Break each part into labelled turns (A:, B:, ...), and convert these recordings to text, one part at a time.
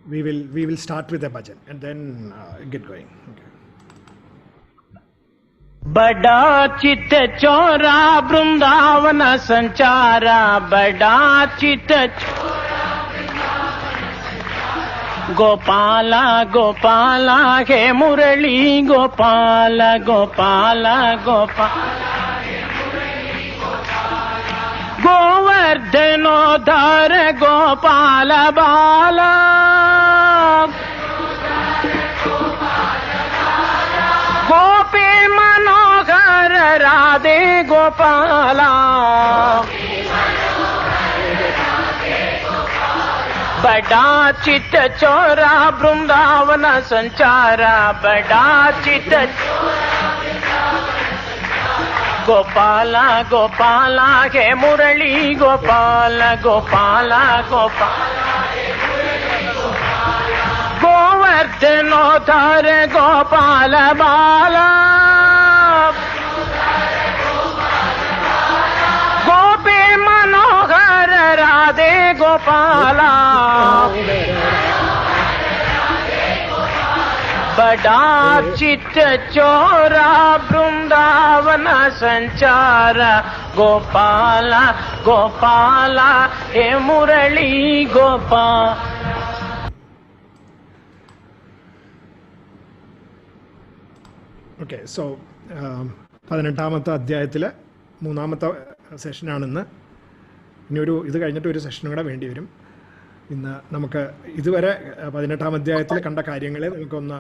A: we will start with a bhajan and then get going. Okay.
B: बड़ा चित चोरा वृंदावन संचारा, बड़ा चित गोपाला गोपाला हे मुरली गोपाला गोपाला गोपाला गोवर्धनोद्धार गोपाल बाला गोपी मनोहर राधे गोपाला बड़ा चित चोरा वृंदावन संचारा, बड़ा चित गोपाला गोपाला हे मुरली गोपाल गोपाला गोपाला गोवर्धनोद्धार गोपाल बाला गोपी मनोहर राधे गोपाला बड़ा चित चोरा वृंदावन संचारा, गोपाला गोपाला हे मुरली गोपाल.
A: Okay, so 18ാമത്തെ അധ്യായത്തിലെ 3ാമത്തെ സെഷനാണിന്ന്. ഇനിയൊരു ഇത് കഴിഞ്ഞിട്ട് ഒരു സെഷനും കൂടെ വേണ്ടി വരും. ഇന്ന് നമുക്ക് ഇതുവരെ 18ാം അധ്യായത്തിൽ കണ്ട കാര്യങ്ങളെ നമുക്കൊന്ന്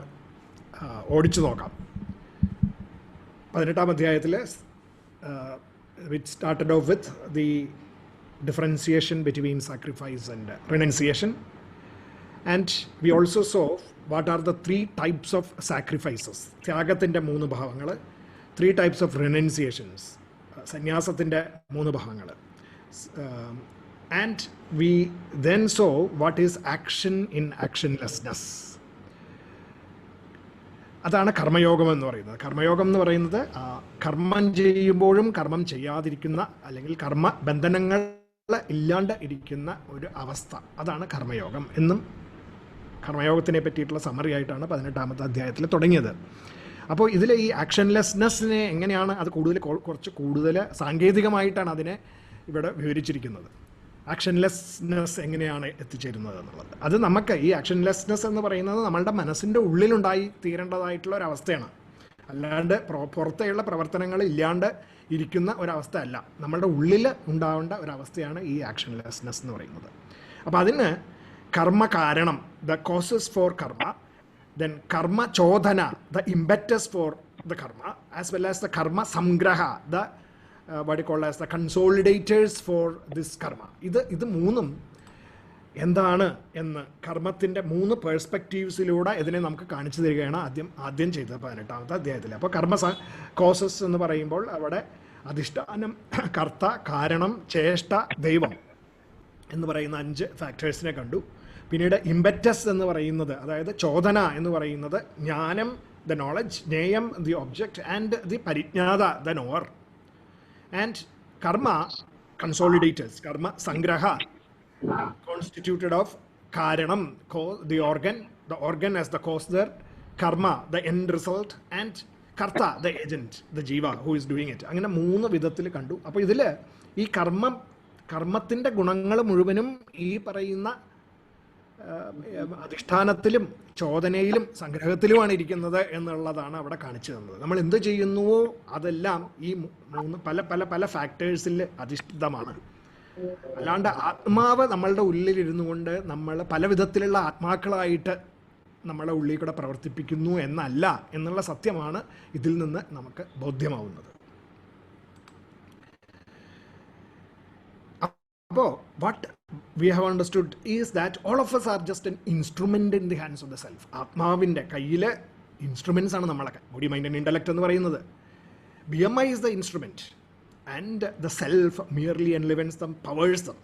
A: ഓടിച്ചു നോക്കാം. 18ാം അധ്യായത്തിൽ which started off with the differentiation between sacrifice and renunciation, and we also saw what are the 3 types of sacrifices. ത്യാഗത്തിൻ്റെ 3 ഭാവങ്ങൾ, 3 types of renunciations, സന്യാസത്തിൻ്റെ 3 ഭാവങ്ങൾ. And we then saw what is action in actionlessness. അതാണ് കർമ്മയോഗം എന്ന് പറയുന്നത്. കർമ്മയോഗം എന്ന് പറയുന്നത് കർമ്മം ചെയ്യുമ്പോഴും കർമ്മം ചെയ്യാതിരിക്കുന്ന അല്ലെങ്കിൽ കർമ്മ ബന്ധനങ്ങൾ ഇല്ലാണ്ട് ഇരിക്കുന്ന ഒരു അവസ്ഥ, അതാണ് കർമ്മയോഗം എന്നും കർമ്മയോഗത്തിനെ പറ്റിയിട്ടുള്ള സമറി ആയിട്ടാണ് 18ാമത്തെ അധ്യായത്തിൽ തുടങ്ങിയത്. അപ്പോൾ ഇതിൽ ഈ ആക്ഷൻലെസ്നെസ്സിനെ എങ്ങനെയാണ് അത് കുറച്ച് കൂടുതൽ സാങ്കേതികമായിട്ടാണ് അതിനെ ഇവിടെ വിവരിച്ചിരിക്കുന്നത്. ആക്ഷൻലെസ്നെസ് എങ്ങനെയാണ് എത്തിച്ചേരുന്നത് എന്നുള്ളത്. അത് നമുക്ക് ഈ ആക്ഷൻലെസ്നെസ് എന്ന് പറയുന്നത് നമ്മളുടെ മനസ്സിൻ്റെ ഉള്ളിലുണ്ടായി തീരേണ്ടതായിട്ടുള്ള ഒരവസ്ഥയാണ്. അല്ലാണ്ട് പുറത്തെയുള്ള പ്രവർത്തനങ്ങൾ ഇല്ലാണ്ട് ഇരിക്കുന്ന ഒരവസ്ഥ അല്ല, നമ്മളുടെ ഉള്ളിൽ ഉണ്ടാവേണ്ട ഒരവസ്ഥയാണ് ഈ ആക്ഷൻലെസ്നെസ് എന്ന് പറയുന്നത്. അപ്പോൾ അതിന് കർമ്മ കാരണം, ദ കോസസ് ഫോർ കർമ്മ, ദെൻ കർമ്മ ചോദന, ദ ഇംബറ്റസ് ഫോർ ദ കർമ്മ, ആസ് വെൽ ആസ് ദ കർമ്മ സംഗ്രഹ, the what you call as the consolidators for this karma. ഇത് മൂന്നും എന്താണ് എന്ന് കർമ്മത്തിൻ്റെ 3 പേഴ്സ്പെക്റ്റീവ്സിലൂടെ ഇതിനെ നമുക്ക് കാണിച്ചു തരികയാണ് ആദ്യം ചെയ്തത് 18ാമത്തെ അധ്യായത്തിൽ. അപ്പോൾ കർമ്മ കോസസ് എന്ന് പറയുമ്പോൾ അവിടെ അധിഷ്ഠാനം, കർത്ത, കാരണം, ചേഷ്ട, ദൈവം എന്ന് പറയുന്ന 5 ഫാക്ടേഴ്സിനെ കണ്ടു. പിന്നീട് ഇംബറ്റസ് എന്ന് പറയുന്നത്, അതായത് ചോദന എന്ന് പറയുന്നത് ജ്ഞാനം, ദ നോളജ്, ജ്ഞേയം, ദി ഒബ്ജക്റ്റ്, ആൻഡ് ദി പരിജ്ഞാത, the knower. And karma consolidators, karma sangraha, constituted of karanam, the organ as the cause there, karma the end result, and karta the agent, the jiva who is doing it. അങ്ങനെ 3 വിധത്തിൽ കണ്ടു. അപ്പോൾ ഇതിൽ ഈ കർമ്മത്തിൻ്റെ ഗുണങ്ങൾ മുഴുവനും ഈ പറയുന്ന അധിഷ്ഠാനത്തിലും ചോദനയിലും സംഗ്രഹത്തിലുമാണ് ഇരിക്കുന്നത് എന്നുള്ളതാണ് അവിടെ കാണിച്ചു തന്നത്. നമ്മൾ എന്ത് ചെയ്യുന്നുവോ അതെല്ലാം ഈ 3 പല ഫാക്ടേഴ്സിൽ അധിഷ്ഠിതമാണ്. അല്ലാണ്ട് ആത്മാവ് നമ്മളുടെ ഉള്ളിലിരുന്നു കൊണ്ട് നമ്മൾ പല വിധത്തിലുള്ള ആത്മാക്കളായിട്ട് നമ്മളെ ഉള്ളിൽ കൂടെ പ്രവർത്തിപ്പിക്കുന്നു എന്നല്ല എന്നുള്ള സത്യമാണ് ഇതിൽ നിന്ന് നമുക്ക് ബോധ്യമാവുന്നത്. അപ്പോൾ what we have understood is that all of us are just an instrument in the hands of the self. ആത്മാവിൻ്റെ കയ്യിലെ ഇൻസ്ട്രുമെൻറ്റ്സ് ആണ് നമ്മളൊക്കെ. ബോഡി, മൈൻഡ് ആൻഡ് ഇൻ്റലക്റ്റ് എന്ന് പറയുന്നത്. BMI is the instrument and the self merely enlivens them, powers them.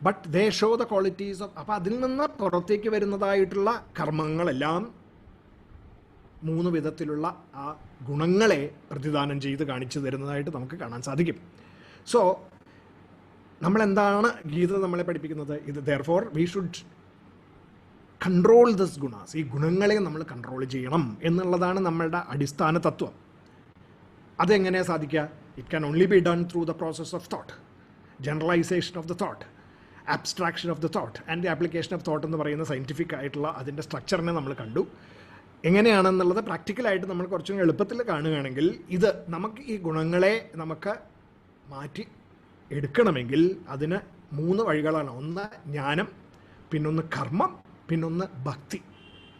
A: But they show the qualities of, അപ്പോൾ അതിൽ നിന്ന് പുറത്തേക്ക് വരുന്നതായിട്ടുള്ള കർമ്മങ്ങളെല്ലാം 3 വിധത്തിലുള്ള ആ ഗുണങ്ങളെ പ്രതിദാനം ചെയ്ത് കാണിച്ചു തരുന്നതായിട്ട് നമുക്ക് കാണാൻ സാധിക്കും. സോ നമ്മളെന്താണ് ഗീത നമ്മളെ പഠിപ്പിക്കുന്നത്? ഇത് therefore we should control this gunas. ഈ ഗുണങ്ങളെ നമ്മൾ കൺട്രോൾ ചെയ്യണം എന്നുള്ളതാണ് നമ്മളുടെ അടിസ്ഥാന തത്വം. അതെങ്ങനെയാണ് സാധിക്കുക? It can only be done through the process of thought, generalization of the thought, abstraction of the thought and the application of thought എന്ന് പറയുന്ന സയൻറ്റിഫിക് ആയിട്ടുള്ള അതിൻ്റെ സ്ട്രക്ചറിനെ നമ്മൾ കണ്ടു. എങ്ങനെയാണെന്നുള്ളത് പ്രാക്ടിക്കലായിട്ട് നമ്മൾ കുറച്ചും എളുപ്പത്തിൽ കാണുകയാണെങ്കിൽ, ഇത് നമുക്ക് ഈ ഗുണങ്ങളെ നമുക്ക് മാറ്റി എടുക്കണമെങ്കിൽ അതിന് 3 വഴികളാണ്. ഒന്ന് ജ്ഞാനം, പിന്നൊന്ന് കർമ്മം, പിന്നൊന്ന് ഭക്തി.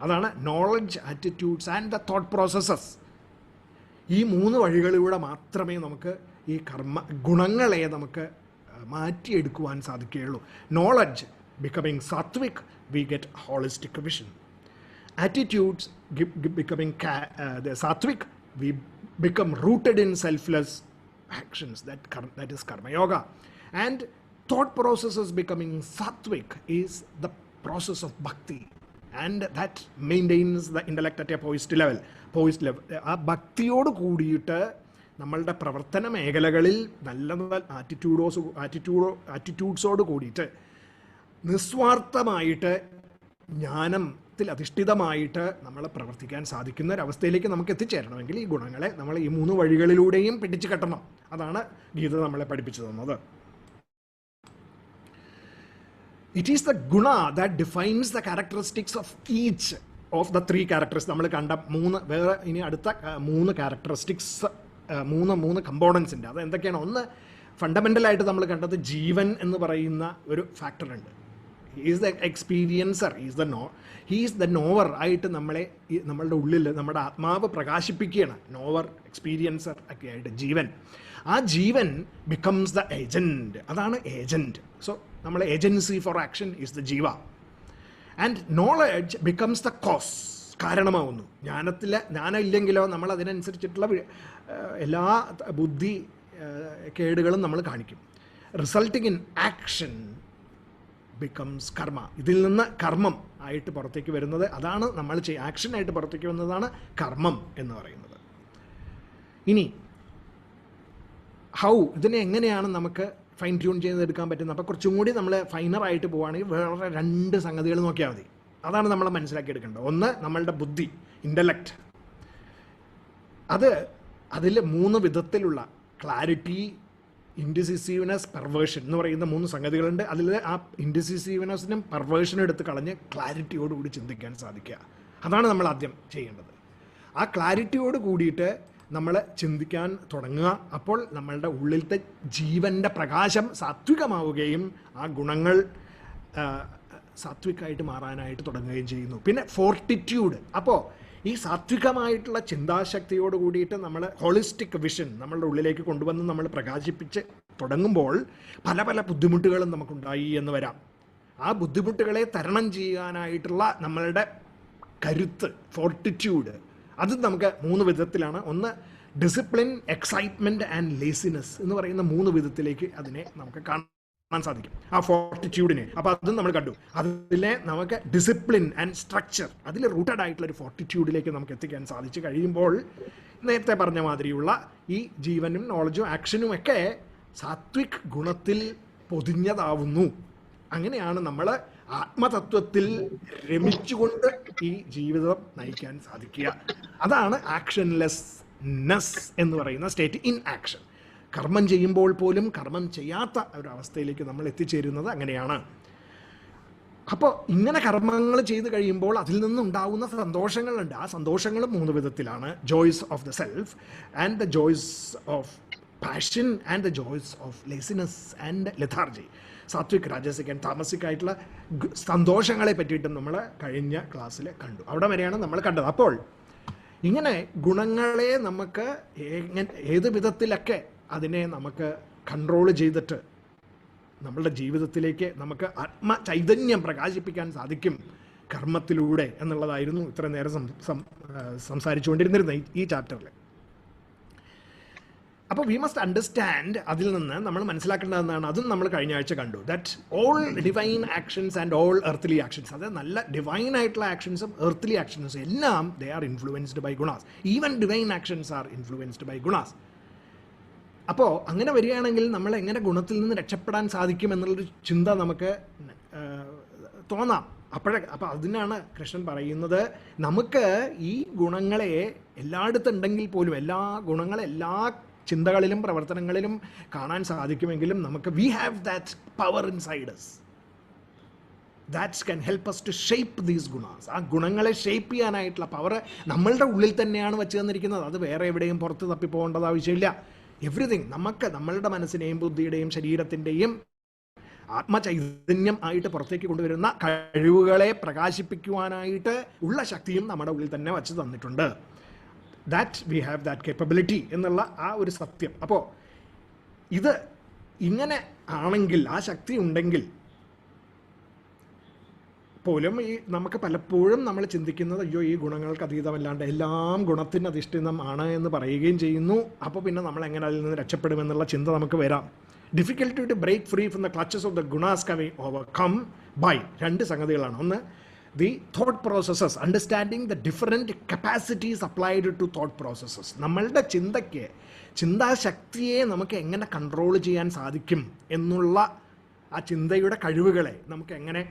A: അതാണ് knowledge, attitudes and the thought processes. ഈ 3 വഴികളിലൂടെ മാത്രമേ നമുക്ക് ഈ ഗുണങ്ങളെ നമുക്ക് മാറ്റിയെടുക്കുവാൻ സാധിക്കുകയുള്ളൂ. Knowledge, becoming Satwik, we get holistic vision. Attitudes, becoming the sattvic, we become rooted in selfless actions, that is karma yoga. And thought processes becoming sattvic is the process of bhakti, and that maintains the intellect at a poised level. ആ ഭക്തിയോട് കൂടിയിട്ട് നമ്മളുടെ പ്രവർത്തന മേഖലകളിൽ നല്ല ആറ്റിറ്റ്യൂഡ്സോട് കൂടിയിട്ട് നിസ്വാർത്ഥമായിട്ട് ജ്ഞാനത്തിൽ അധിഷ്ഠിതമായിട്ട് നമ്മൾ പ്രവർത്തിക്കാൻ സാധിക്കുന്ന ഒരവസ്ഥയിലേക്ക് നമുക്ക് എത്തിച്ചേരണമെങ്കിൽ ഈ ഗുണങ്ങളെ നമ്മൾ ഈ 3 വഴികളിലൂടെയും പിടിച്ചു കെട്ടണം. അതാണ് ഗീത നമ്മളെ പഠിപ്പിച്ചു തന്നത്. ഇറ്റ് ഈസ് ദ ഗുണ that defines the characteristics of each of the 3 characters. നമ്മൾ കണ്ട 3 വേറെ ഇനി അടുത്ത 3 ക്യാരക്ടറിസ്റ്റിക്സ്, 3 കമ്പോണൻസ് ഉണ്ട്. അത് എന്തൊക്കെയാണ്? ഒന്ന്, ഫണ്ടമെൻ്റലായിട്ട് നമ്മൾ കണ്ടത് ജീവൻ എന്ന് പറയുന്ന ഒരു ഫാക്ടറുണ്ട്. He's the experiencer, he's the knower ആയിട്ട് നമ്മളുടെ ഉള്ളിൽ നമ്മുടെ ആത്മാവ് പ്രകാശിപ്പിക്കുകയാണ്. നോവർ, എക്സ്പീരിയൻസർ ഒക്കെ ആയിട്ട് ജീവൻ. ആ ജീവൻ ബിക്കംസ് ദ ഏജൻറ്റ്. അതാണ് ഏജൻറ്റ്. സോ നമ്മൾ agency for action is the jiva. And knowledge becomes the cause, കാരണമാവുന്നു. ജ്ഞാനം ഇല്ലെങ്കിലോ നമ്മൾ അതിനനുസരിച്ചിട്ടുള്ള എല്ലാ ബുദ്ധി കേടുകളും നമ്മൾ കാണിക്കും. റിസൾട്ടിങ് ഇൻ ആക്ഷൻ ബിക്കംസ് കർമ്മ. ഇതിൽ നിന്ന് കർമ്മം ആയിട്ട് പുറത്തേക്ക് വരുന്നത്, അതാണ് നമ്മൾ ആക്ഷനായിട്ട് പുറത്തേക്ക് വരുന്നതാണ് കർമ്മം എന്ന് പറയുന്നത്. ഇനി ഇതിനെ എങ്ങനെയാണ് നമുക്ക് ഫൈൻ ട്യൂൺ ചെയ്തെടുക്കാൻ പറ്റുന്നത്? അപ്പോൾ കുറച്ചും കൂടി നമ്മൾ ഫൈനറായിട്ട് പോവുകയാണെങ്കിൽ വേറെ 2 സംഗതികൾ നോക്കിയാൽ മതി. അതാണ് നമ്മൾ മനസ്സിലാക്കിയെടുക്കേണ്ടത്. ഒന്ന്, നമ്മളുടെ ബുദ്ധി, ഇൻ്റലക്റ്റ്. അതിൽ 3 വിധത്തിലുള്ള ക്ലാരിറ്റി, ഇൻഡിസിസീവ്നെസ്, പെർവേർഷൻ എന്ന് പറയുന്ന 3 സംഗതികളുണ്ട്. അതിൽ ആ ഇൻഡിസിസീവ്നെസ്സിനും പെർവേർഷനും എടുത്ത് കളഞ്ഞ് ക്ലാരിറ്റിയോടുകൂടി ചിന്തിക്കാൻ സാധിക്കുക. അതാണ് നമ്മൾ ആദ്യം ചെയ്യേണ്ടത്. ആ ക്ലാരിറ്റിയോട് കൂടിയിട്ട് നമ്മൾ ചിന്തിക്കാൻ തുടങ്ങുക. അപ്പോൾ നമ്മളുടെ ഉള്ളിലത്തെ ജീവൻ്റെ പ്രകാശം സാത്വികമാവുകയും ആ ഗുണങ്ങൾ സാത്വികമായിട്ട് മാറാനായിട്ട് തുടങ്ങുകയും ചെയ്യുന്നു. പിന്നെ ഫോർട്ടിറ്റ്യൂഡ്. അപ്പോൾ ഈ സാത്വികമായിട്ടുള്ള ചിന്താശക്തിയോട് കൂടിയിട്ട് നമ്മൾ ഹോളിസ്റ്റിക് വിഷൻ നമ്മളുടെ ഉള്ളിലേക്ക് കൊണ്ടുവന്ന് നമ്മൾ പ്രകാശിപ്പിച്ച് തുടങ്ങുമ്പോൾ പല ബുദ്ധിമുട്ടുകളും നമുക്കുണ്ടായി എന്ന് വരാം. ആ ബുദ്ധിമുട്ടുകളെ തരണം ചെയ്യാനായിട്ടുള്ള നമ്മളുടെ കരുത്ത്, ഫോർട്ടിറ്റ്യൂഡ്, അത് നമുക്ക് 3 വിധത്തിലാണ്. ഒന്ന്, ഡിസിപ്ലിൻ, എക്സൈറ്റ്മെൻറ്റ് ആൻഡ് ലേസിനെസ് എന്ന് പറയുന്ന 3 വിധത്തിലേക്ക് അതിനെ നമുക്ക് കാണാൻ സാധിക്കും, ആ ഫോർട്ടിറ്റ്യൂഡിനെ. അപ്പോൾ അതും നമ്മൾ കണ്ടു. അതിലെ നമുക്ക് ഡിസിപ്ലിൻ ആൻഡ് സ്ട്രക്ചർ, അതിൽ റൂട്ടഡ് ആയിട്ടുള്ള ഒരു ഫോർട്ടിറ്റ്യൂഡിലേക്ക് നമുക്ക് എത്തിക്കാൻ സാധിച്ചു കഴിയുമ്പോൾ നേരത്തെ പറഞ്ഞ മാതിരിയുള്ള ഈ ജീവനും നോളജും ആക്ഷനും ഒക്കെ സാത്വിക് ഗുണത്തിൽ പൊതിഞ്ഞതാവുന്നു. അങ്ങനെയാണ് നമ്മൾ ആത്മതത്വത്തിൽ രമിച്ചുകൊണ്ട് ഈ ജീവിതം നയിക്കാൻ സാധിക്കുക. അതാണ് ആക്ഷൻലെസ്നെസ് എന്ന് പറയുന്ന സ്റ്റേറ്റ് ഇൻ ആക്ഷൻ. കർമ്മം ചെയ്യുമ്പോൾ പോലും കർമ്മം ചെയ്യാത്ത ഒരവസ്ഥയിലേക്ക് നമ്മൾ എത്തിച്ചേരുന്നത് അങ്ങനെയാണ്. അപ്പോൾ ഇങ്ങനെ കർമ്മങ്ങൾ ചെയ്ത് കഴിയുമ്പോൾ അതിൽ നിന്നുണ്ടാവുന്ന സന്തോഷങ്ങളുണ്ട്. ആ സന്തോഷങ്ങളും 3 വിധത്തിലാണ്. Joys of the self and the joys of passion and the joys of laziness and lethargy. Sattvic, rajasic and tamasic ആയിട്ടുള്ള സന്തോഷങ്ങളെ പറ്റിയിട്ടും നമ്മൾ കഴിഞ്ഞ ക്ലാസ്സിൽ കണ്ടു. അവിടെ വരെയാണ് നമ്മൾ കണ്ടത്. അപ്പോൾ ഇങ്ങനെ ഗുണങ്ങളെ നമുക്ക് ഏത് വിധത്തിലൊക്കെ അതിനെ നമുക്ക് കൺട്രോൾ ചെയ്തിട്ട് നമ്മളുടെ ജീവിതത്തിലേക്ക് നമുക്ക് ആത്മചൈതന്യം പ്രകാശിപ്പിക്കാൻ സാധിക്കും കർമ്മത്തിലൂടെ എന്നുള്ളതായിരുന്നു ഇത്ര നേരം സംസാരിച്ചുകൊണ്ടിരുന്നിരുന്ന ഈ ചാപ്റ്ററിൽ. അപ്പോൾ വി മസ്റ്റ് അണ്ടർസ്റ്റാൻഡ്, അതിൽ നിന്ന് നമ്മൾ മനസ്സിലാക്കേണ്ടതെന്നാണ്, അതും നമ്മൾ കഴിഞ്ഞ ആഴ്ച കണ്ടു, that all divine actions and all earthly actions, അതായത് നല്ല ഡിവൈൻ ആയിട്ടുള്ള ആക്ഷൻസും എർത്ത്ലി ആക്ഷൻസും എല്ലാം they are influenced by gunas. Even divine actions are influenced by gunas. അപ്പോൾ അങ്ങനെ വരികയാണെങ്കിൽ നമ്മൾ എങ്ങനെ ഗുണത്തിൽ നിന്ന് രക്ഷപ്പെടാൻ സാധിക്കും എന്നുള്ളൊരു ചിന്ത നമുക്ക് തോന്നാം. അപ്പം അതിനാണ് കൃഷ്ണൻ പറയുന്നത്, നമുക്ക് ഈ ഗുണങ്ങളെ എല്ലായിടത്തും ഉണ്ടെങ്കിൽ പോലും ഗുണങ്ങളെ എല്ലാ ചിന്തകളിലും പ്രവർത്തനങ്ങളിലും കാണാൻ സാധിക്കുമെങ്കിലും നമുക്ക് we have that power inside us that can help us to shape these gunas. ആ ഗുണങ്ങളെ ഷേപ്പ് ചെയ്യാനായിട്ടുള്ള പവർ നമ്മളുടെ ഉള്ളിൽ തന്നെയാണ് വെച്ച് തന്നിരിക്കുന്നത്. അത് വേറെ എവിടെയും പുറത്ത് തപ്പിപ്പോകേണ്ടത് ആവശ്യമില്ല. എവറിഥിങ് നമുക്ക് നമ്മളുടെ മനസ്സിനെയും ബുദ്ധിയുടെയും ശരീരത്തിൻ്റെയും ആത്മചൈതന്യം ആയിട്ട് പുറത്തേക്ക് കൊണ്ടുവരുന്ന കഴിവുകളെ പ്രകാശിപ്പിക്കുവാനായിട്ട് ഉള്ള ശക്തിയും നമ്മുടെ ഉള്ളിൽ തന്നെ വച്ച് തന്നിട്ടുണ്ട്. That we have that capability എന്നുള്ള ആ ഒരു സത്യം. അപ്പോൾ ഇത് ഇങ്ങനെ ആണെങ്കിൽ, ആ ശക്തി ഉണ്ടെങ്കിൽ പോലും നമുക്ക് പലപ്പോഴും നമ്മൾ ചിന്തിക്കുന്നത്, അയ്യോ ഈ ഗുണങ്ങൾക്ക് അതീതമല്ലാണ്ട് എല്ലാം ഗുണത്തിന് അധിഷ്ഠിതം ആണ് എന്ന് പറയുകയും ചെയ്യുന്നു. അപ്പോൾ പിന്നെ നമ്മൾ എങ്ങനെ അതിൽ നിന്ന് രക്ഷപ്പെടുമെന്നുള്ള ചിന്ത നമുക്ക് വരാം. Difficulty to break free from the clutches of the gunas can be overcome by രണ്ട് സംഗതികളാണ്. ഒന്ന്, the thought processes, understanding the different capacities applied to thought processes. നമ്മളുടെ ചിന്താശക്തിയെ നമുക്ക് എങ്ങനെ കൺട്രോൾ ചെയ്യാൻ സാധിക്കും എന്നുള്ള ആ ചിന്തയുടെ കഴിവുകളെ നമുക്ക് എങ്ങനെ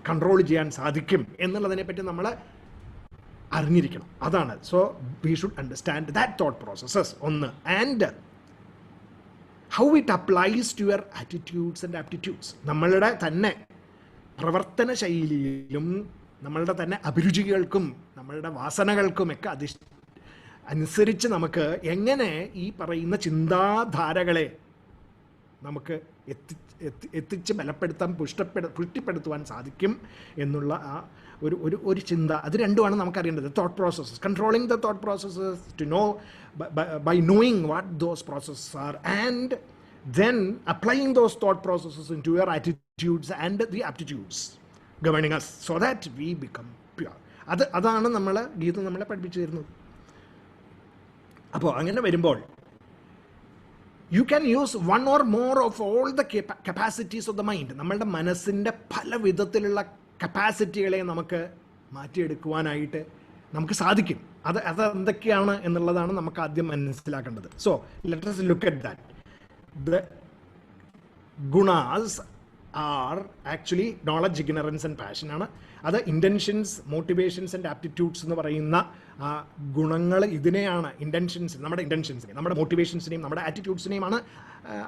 A: കൺട്രോൾ ചെയ്യാൻ സാധിക്കും എന്നുള്ളതിനെപ്പറ്റി നമ്മൾ അറിഞ്ഞിരിക്കണം. അതാണ്. So we should understand that thought processes ഒന്ന്. And how it applies to your attitudes and aptitudes. നമ്മളുടെ തന്നെ പ്രവർത്തന ശൈലിയിലും നമ്മളുടെ തന്നെ അഭിരുചികൾക്കും നമ്മളുടെ വാസനകൾക്കും ഒക്കെ അനുസരിച്ച് നമുക്ക് എങ്ങനെ ഈ പറയുന്ന ചിന്താധാരകളെ നമുക്ക് എത്തിച്ച് ബലപ്പെടുത്താൻ പുഷ്ടിപ്പെടുത്തുവാൻ സാധിക്കും എന്നുള്ള ആ ഒരു ചിന്ത. അത് രണ്ടുമാണ് നമുക്കറിയേണ്ടത്. Thought processes, controlling the thought processes to know by knowing what those processes are, and then applying those thought processes into your attitudes and the aptitudes governing us so that we become pure. അതാണ് ഗീത നമ്മളെ പഠിപ്പിച്ചു തരുന്നത്. അപ്പോൾ അങ്ങനെ വരുമ്പോൾ you can use one or more of all the capacities of the mind. നമ്മളുടെ മനസ്സിൻ്റെ പല വിധത്തിലുള്ള കപ്പാസിറ്റികളെ നമുക്ക് മാറ്റിയെടുക്കുവാനായിട്ട് നമുക്ക് സാധിക്കും. അത് എന്തൊക്കെയാണ് എന്നുള്ളതാണ് നമുക്ക് ആദ്യം മനസ്സിലാക്കേണ്ടത്. So let us look at that. The gunas are actually knowledge, ignorance and passion ആണ്. അത് ഇൻറ്റൻഷൻസ്, മോട്ടിവേഷൻസ് ആൻഡ് ആപ്റ്റിറ്റ്യൂഡ്സ് എന്ന് പറയുന്ന ഗുണങ്ങൾ ഇതിനെയാണ് നമ്മുടെ ഇൻറ്റൻഷൻസിനെയും നമ്മുടെ മോട്ടിവേഷൻസിനെയും നമ്മുടെ ആറ്റിറ്റ്യൂഡ്സിനെയുമാണ്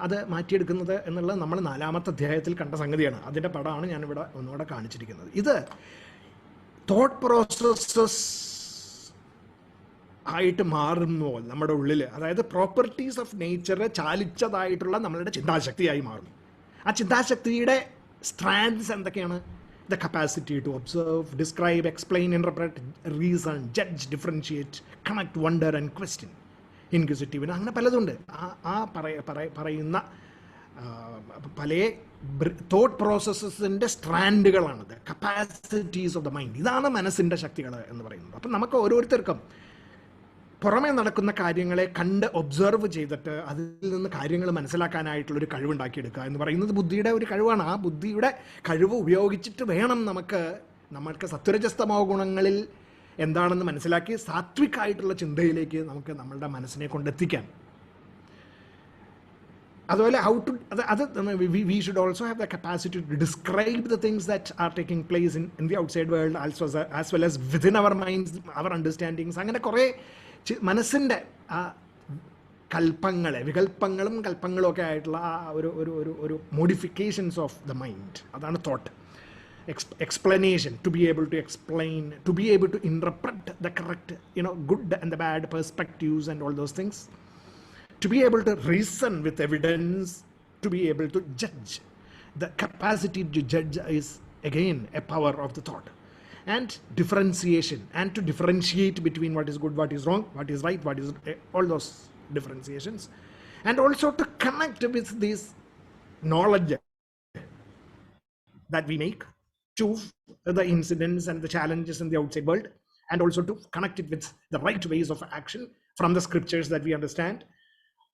A: അത് മാറ്റിയെടുക്കുന്നത് എന്നുള്ളത് നമ്മൾ 4-ാമത്തെ അധ്യായത്തിൽ കണ്ട സംഗതിയാണ്. അതിൻ്റെ പടമാണ് ഞാനിവിടെ ഒന്നുകൂടെ കാണിച്ചിരിക്കുന്നത്. ഇത് തോട്ട് പ്രോസസ്സസ് ആയിട്ട് മാറുമ്പോൾ നമ്മുടെ ഉള്ളിൽ, അതായത് പ്രോപ്പർട്ടീസ് ഓഫ് നേച്ചർ ചാലിച്ചതായിട്ടുള്ള നമ്മളുടെ ചിന്താശക്തിയായി മാറും. ആ ചിന്താശക്തിയുടെ സ്ട്രാൻഡ്സ് എന്തൊക്കെയാണ്? The capacity to observe, describe, explain, interpret, reason, judge, differentiate, connect, wonder and question, inquisitive, അങ്ങനെ പലതുണ്ട്. പറയുന്ന പല തോട്ട് പ്രോസസ്സസിൻ്റെ സ്ട്രാൻഡുകളാണത്, കപ്പാസിറ്റീസ് ഓഫ് ദ മൈൻഡ്. ഇതാണ് മനസ്സിൻ്റെ ശക്തികൾ എന്ന് പറയുന്നത്. അപ്പം നമുക്ക് ഓരോരുത്തർക്കും പുറമേ നടക്കുന്ന കാര്യങ്ങളെ കണ്ട് ഒബ്സർവ് ചെയ്തിട്ട് അതിൽ നിന്ന് കാര്യങ്ങൾ മനസ്സിലാക്കാനായിട്ടുള്ളൊരു കഴിവുണ്ടാക്കിയെടുക്കുക എന്ന് പറയുന്നത് ബുദ്ധിയുടെ ഒരു കഴിവാണ്. ആ ബുദ്ധിയുടെ കഴിവ് ഉപയോഗിച്ചിട്ട് വേണം നമ്മൾക്ക് സത്വരജസ്തമോ ഗുണങ്ങളിൽ എന്താണെന്ന് മനസ്സിലാക്കി സാത്വികമായിട്ടുള്ള ചിന്തയിലേക്ക് നമുക്ക് നമ്മളുടെ മനസ്സിനെ കൊണ്ടെത്തിക്കാൻ. അതുപോലെ we should also have the capacity to describe the things that are taking place in the outside world as well as within our minds, our understandings. അങ്ങനെ കുറേ മനസ്സിൻ്റെ ആ വികല്പങ്ങളും കൽപ്പങ്ങളും ഒക്കെ ആയിട്ടുള്ള ആ ഒരു മോഡിഫിക്കേഷൻസ് ഓഫ് ദ മൈൻഡ്, അതാണ് thought. Explanation, to be able to explain, to be able to interpret the correct, good and the bad perspectives and all those things. To be able to reason with evidence, to be able to judge. The capacity to judge is again a power of the thought. And differentiation, and to differentiate between what is good, what is wrong, what is right, what is all those differentiations. And also to connect with this knowledge that we make to the incidents and the challenges in the outside world, and also to connect it with the right ways of action from the scriptures that we understand.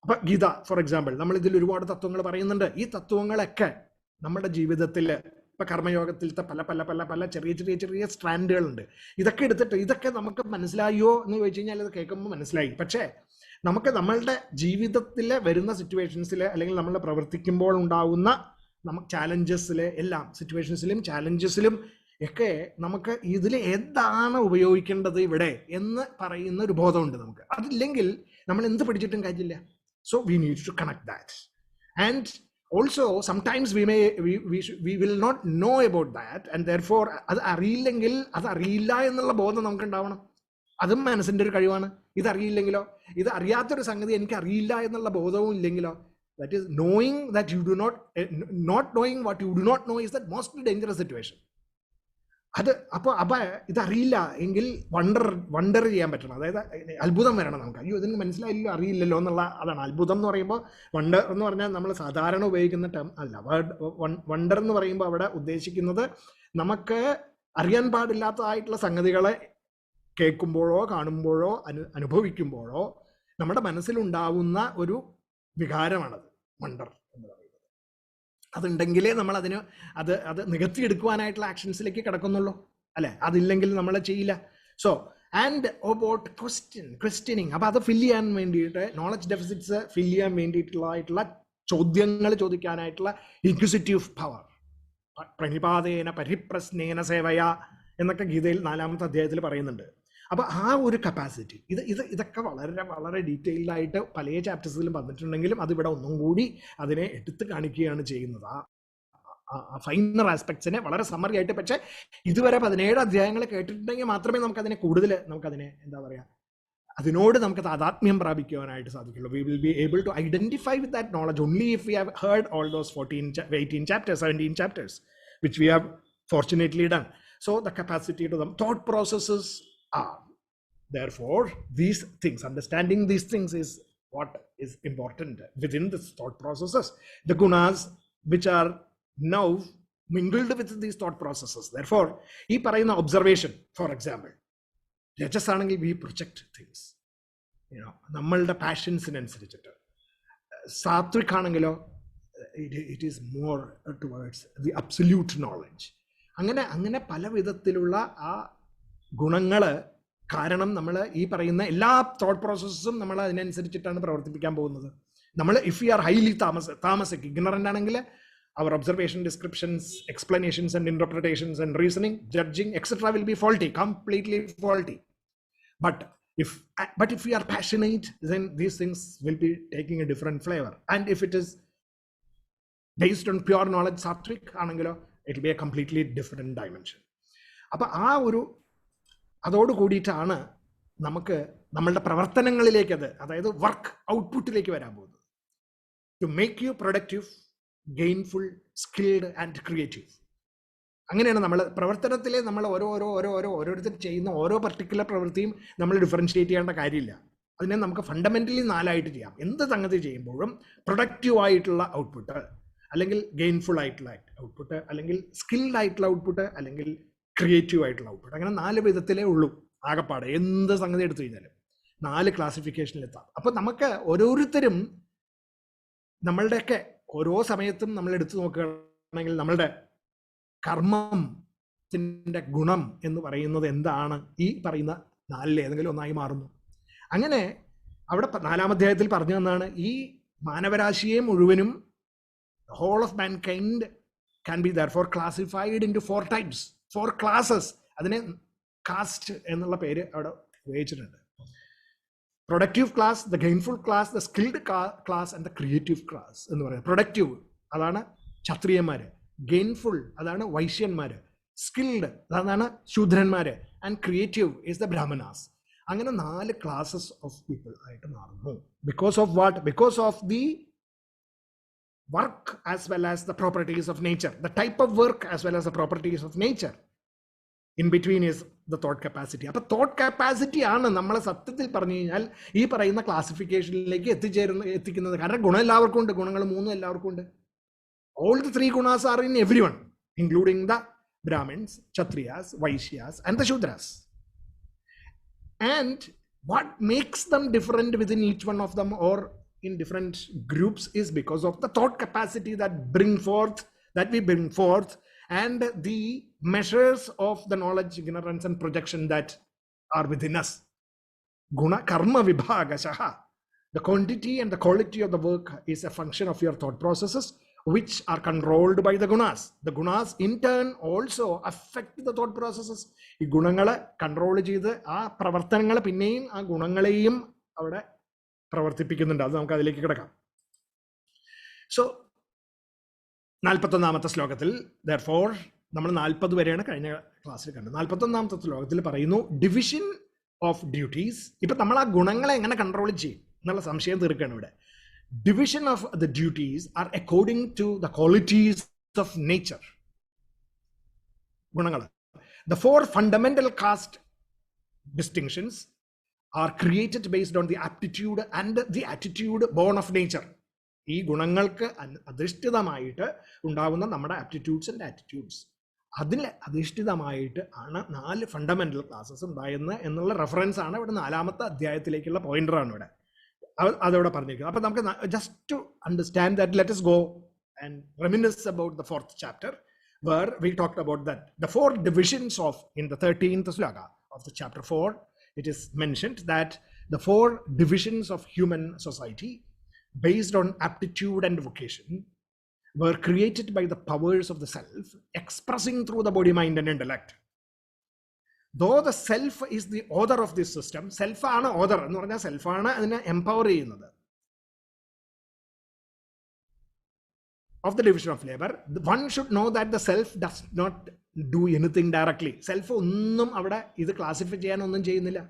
A: അപ്പം Geetha for example, നമ്മളിതിൽ ഒരുപാട് തത്വങ്ങൾ പറയുന്നുണ്ട്. ഈ തത്വങ്ങളൊക്കെ നമ്മുടെ ജീവിതത്തിൽ ഇപ്പം കർമ്മയോഗത്തിലത്തെ പല ചെറിയ സ്ട്രാൻഡുകളുണ്ട്. ഇതൊക്കെ എടുത്തിട്ട് ഇതൊക്കെ നമുക്ക് മനസ്സിലായോ എന്ന് ചോദിച്ചു കഴിഞ്ഞാൽ അത് കേൾക്കുമ്പോൾ മനസ്സിലായി. പക്ഷേ നമുക്ക് നമ്മളുടെ ജീവിതത്തിൽ വരുന്ന സിറ്റുവേഷൻസിൽ അല്ലെങ്കിൽ നമ്മൾ പ്രവർത്തിക്കുമ്പോൾ ഉണ്ടാകുന്ന ചാലഞ്ചസിലെ എല്ലാം സിറ്റുവേഷൻസിലും ചാലഞ്ചസിലും ഒക്കെ നമുക്ക് ഇതിൽ എന്താണ് ഉപയോഗിക്കേണ്ടത് ഇവിടെ എന്ന് പറയുന്ന ഒരു ബോധമുണ്ട് നമുക്ക്. അതില്ലെങ്കിൽ നമ്മൾ എന്ത് പഠിച്ചിട്ടും കാര്യമില്ല. So we need to connect that. And also sometimes we will not know about that, and therefore അത് അറിയില്ലെങ്കിൽ അത് അറിയില്ല എന്നുള്ള ബോധം നമുക്ക് ഉണ്ടാവണം. അതും മനസ്സിന്റെ ഒരു കഴിവാണ്. ഇതറിയില്ലെങ്കിലോ, ഇത് അറിയാത്തൊരു സംഗതി എനിക്ക് അറിയില്ല എന്നുള്ള ബോധവും ഇല്ലെങ്കിലോ, that is knowing that you do not knowing what you do not know is the most dangerous situation. അത് അപ്പൊ ഇതറിയില്ല എങ്കിൽ വണ്ടർ ചെയ്യാൻ പറ്റണം. അതായത് അത്ഭുതം വരണം നമുക്ക്. അയ്യോ ഇതിന് മനസ്സിലായില്ലോ, അറിയില്ലല്ലോ എന്നുള്ള അതാണ് അത്ഭുതം എന്ന് പറയുമ്പോൾ. വണ്ടർ എന്ന് പറഞ്ഞാൽ നമ്മൾ സാധാരണ ഉപയോഗിക്കുന്ന ടേം അല്ല. വണ്ടർ എന്ന് പറയുമ്പോൾ അവിടെ ഉദ്ദേശിക്കുന്നത് നമുക്ക് അറിയാൻ പാടില്ലാത്തതായിട്ടുള്ള സംഗതികളെ കേൾക്കുമ്പോഴോ കാണുമ്പോഴോ അനുഭവിക്കുമ്പോഴോ നമ്മുടെ മനസ്സിലുണ്ടാവുന്ന ഒരു വികാരമാണത് വണ്ടർ എന്ന് പറയുന്നത്. അതുണ്ടെങ്കിലേ നമ്മൾ അത് നികത്തിയെടുക്കുവാനായിട്ടുള്ള ആക്ഷൻസിലേക്ക് കിടക്കുന്നുള്ളൂ, അല്ലെ? അതില്ലെങ്കിൽ നമ്മൾ ചെയ്യില്ല. സോ ആൻഡ് അബൌട്ട് ക്വസ്റ്റ്യനിങ്, അപ്പൊ അത് ഫില്ല് ചെയ്യാൻ വേണ്ടിയിട്ട്, നോളജ് ഡെഫിസിറ്റ്സ് ഫില്ല് ചെയ്യാൻ വേണ്ടിയിട്ടുള്ള ചോദ്യങ്ങൾ ചോദിക്കാനായിട്ടുള്ള ഇൻക്വിസിറ്റീവ് പവർ. പ്രണിപാതേന പരിപ്രശ്നേന സേവയ എന്നൊക്കെ ഗീതയിൽ 4ാമത്തെ അധ്യായത്തിൽ പറയുന്നുണ്ട്. അപ്പൊ ആ ഒരു കപ്പാസിറ്റി, ഇതൊക്കെ വളരെ വളരെ ഡീറ്റെയിൽഡ് ആയിട്ട് പല ചാപ്റ്റേഴ്സിലും വന്നിട്ടുണ്ടെങ്കിലും അതിവിടെ ഒന്നും കൂടി അതിനെ എടുത്ത് കാണിക്കുകയാണ് ചെയ്യുന്നത്. ആ ഫൈനർ ആസ്പെക്ട്സിനെ വളരെ സമ്മറി ആയിട്ട്. പക്ഷെ ഇതുവരെ 17 അധ്യായങ്ങൾ കേട്ടിട്ടുണ്ടെങ്കിൽ മാത്രമേ നമുക്കതിനെ കൂടുതൽ എന്താ പറയാ, അതിനോട് നമുക്ക് താതാത്മ്യം പ്രാപിക്കുവാനായിട്ട് സാധിക്കുള്ളൂ. We will be able to identify with that knowledge only if we have heard all those 18 chapters, 17 chapters, which we have fortunately done. So the capacity to the thought processes are. Therefore, these things, understanding these things is what is important within the thought processes. The gunas which are now mingled with these thought processes. Therefore, ee parayna observation, for example, rajas anengil we project things, nammalde passions അനുസരിച്ചിട്ട്. സാത്വിക് ആണെങ്കിലോ it is more towards the absolute knowledge. അങ്ങനെ പല വിധത്തിലുള്ള ആ ഗുണങ്ങള് കാരണം നമ്മൾ ഈ പറയുന്ന എല്ലാ തോട്ട് പ്രോസസ്സും നമ്മൾ അതിനനുസരിച്ചിട്ടാണ് പ്രവർത്തിപ്പിക്കാൻ പോകുന്നത്. നമ്മൾ if you are highly താമസിക് ignorant ആണെങ്കിൽ our observation, descriptions, explanations and interpretations and reasoning, judging, etc. will be faulty, completely faulty. But if we are passionate, then these things will be taking a different flavor. And if it is based on pure knowledge, sattvic ആണെങ്കിലോ it will be a completely different dimension. അപ്പൊ അതോട് കൂടിയിട്ടാണ് നമുക്ക് നമ്മളുടെ പ്രവർത്തനങ്ങളിലേക്ക് അതായത് work ഔട്ട്പുട്ടിലേക്ക് വരാൻ പോകുന്നത്. To make you productive, gainful, skilled and creative. അങ്ങനെയാണ് നമ്മൾ പ്രവർത്തനത്തിലെ നമ്മൾ ഓരോരുത്തർ ചെയ്യുന്ന ഓരോ പർട്ടിക്കുലർ പ്രവൃത്തിയും നമ്മൾ ഡിഫറൻഷിയേറ്റ് ചെയ്യേണ്ട കാര്യമില്ല. അതിനെ നമുക്ക് ഫണ്ടമെന്റലി 4ആയിട്ട് ചെയ്യാം. എന്ത് സംഗതി ചെയ്യുമ്പോഴും പ്രൊഡക്റ്റീവ് ആയിട്ടുള്ള ഔട്ട്പുട്ട്, അല്ലെങ്കിൽ ഗെയിൻഫുൾ ആയിട്ടുള്ള ഔട്ട്പുട്ട്, അല്ലെങ്കിൽ സ്കിൽഡ് ആയിട്ടുള്ള ഔട്ട്പുട്ട്, അല്ലെങ്കിൽ ക്രിയേറ്റീവ് ആയിട്ടുള്ള ഔട്ട്പുട്ട്. അങ്ങനെ 4 വിധത്തിലേ ഉള്ളൂ ആകപ്പാടെ. എന്ത് സംഗതി എടുത്തു കഴിഞ്ഞാലും 4 ക്ലാസിഫിക്കേഷനിലെത്താം. അപ്പൊ നമുക്ക് ഓരോരുത്തരും നമ്മളുടെയൊക്കെ ഓരോ സമയത്തും നമ്മൾ എടുത്തു നോക്കുകയാണെങ്കിൽ നമ്മളുടെ കർമ്മത്തിന്റെ ഗുണം എന്ന് പറയുന്നത് എന്താണ്? ഈ പറയുന്ന 4 ഏതെങ്കിലും ഒന്നായി മാറുന്നു. അങ്ങനെ അവിടെ 4ാം അധ്യായത്തിൽ പറഞ്ഞു തന്നാണ് ഈ മാനവരാശിയെ മുഴുവനും, the whole of mankind can be therefore classified into 4 types, 4 classes. അതിനെ കാസ്റ്റ് എന്നുള്ള പേര് അവിടെ ഉപയോഗിച്ചിട്ടുണ്ട്. Productive class, the gainful class, the skilled class and the creative class എന്ന് പറയുന്നത്. പ്രൊഡക്റ്റീവ് അതാണ് ക്ഷത്രിയന്മാര്, ഗെയിൻഫുൾ അതാണ് വൈശ്യന്മാര്, സ്കിൽഡ് അതാണ് ശൂദ്രന്മാര്, and creative is the Brahmanas. അങ്ങനെ 4 ക്ലാസസ് ഓഫ് പീപ്പിൾ ആയിട്ട് മാറുന്നു. Because of what? Because of the work as well as the properties of nature, the type of work as well as the properties of nature. In between is the thought capacity. അപ്പൊ thought capacity ആണ് നമ്മളെ സത്യത്തിൽ പറഞ്ഞു കഴിഞ്ഞാൽ ഈ പറയുന്ന ക്ലാസിഫിക്കേഷനിലേക്ക് എത്തിക്കുന്നത്. കാരണം ഗുണം എല്ലാവർക്കും ഉണ്ട്, ഗുണങ്ങൾ 3 എല്ലാവർക്കും ഉണ്ട്. All the 3 gunas are in everyone, including the Brahmins, Kshatriyas, Vaishyas and the Shudras. And what makes them different within each one of them or in different groups is because of the thought capacity that we bring forth, and the measures of the knowledge, ignorance and projection that are within us. Guna karma vibhagashaha. The quantity and the quality of the work is a function of your thought processes. which are controlled by the gunas. The gunas in turn also affect the thought processes. ഈ ഗുണങ്ങളെ control ചെയ്ത് ആ പ്രവർത്തനങ്ങളെ പിന്നെയും ആ ഗുണങ്ങളെയും അവിടെ പ്രവർത്തിപ്പിക്കുന്നുണ്ട്. അത് നമുക്ക് അതിലേക്ക് കിടക്കാം. സോ 41ാമത്തെ ശ്ലോകത്തിൽ therefore നമ്മൾ 40 വരെയാണ് കഴിഞ്ഞ ക്ലാസ്സിൽ കണ്ടത്. 41ാമത്തെ ശ്ലോകത്തിൽ പറയുന്നു ഡിവിഷൻ ഓഫ് ഡ്യൂട്ടീസ്. ഇപ്പൊ നമ്മൾ ആ ഗുണങ്ങളെ എങ്ങനെ കൺട്രോൾ ചെയ്യും എന്നുള്ള സംശയം തീർക്കുകയാണ് ഇവിടെ. Division of the duties are according to the qualities of nature. ഗുണങ്ങൾ. The 4 fundamental caste distinctions are created based on the aptitude and the attitude born of nature. ഈ ഗുണങ്ങൾക്ക് അധിഷ്ഠിതമായിട്ട് ഉണ്ടാവുന്ന നമ്മുടെ ആപ്റ്റിറ്റ്യൂഡ്സ് ആൻഡ് ആറ്റിറ്റ്യൂഡ്സ്, അതിൽ അധിഷ്ഠിതമായിട്ട് ആണ് 4 ഫണ്ടമെന്റൽ ക്ലാസസ് ഉണ്ടായിരുന്നത് എന്നുള്ള reference ആണ് ഇവിടെ 4ാമത്തെ അധ്യായത്തിലേക്കുള്ള പോയിന്ററാണ് ഇവിടെ അതവിടെ പറഞ്ഞിരിക്കുന്നത്. അപ്പൊ നമുക്ക് just to understand that let us go and reminisce about the 4th chapter where we talked about that the 4 divisions of in the 13th sloka of the chapter 4 it is mentioned that the 4 divisions of human society based on aptitude and vocation were created by the powers of the self expressing through the body, mind and intellect. Though the self is the author of this system, self ആണ് author എന്ന് പറഞ്ഞാൽ self ആണ് അതിനെ empower ചെയ്യുന്നത്. Of the division of labor, one should know that the self does not do anything directly. Self ഒന്നും അവിടെ ഇത് classify ചെയ്യാൻ ഒന്നും ചെയ്യുന്നില്ല.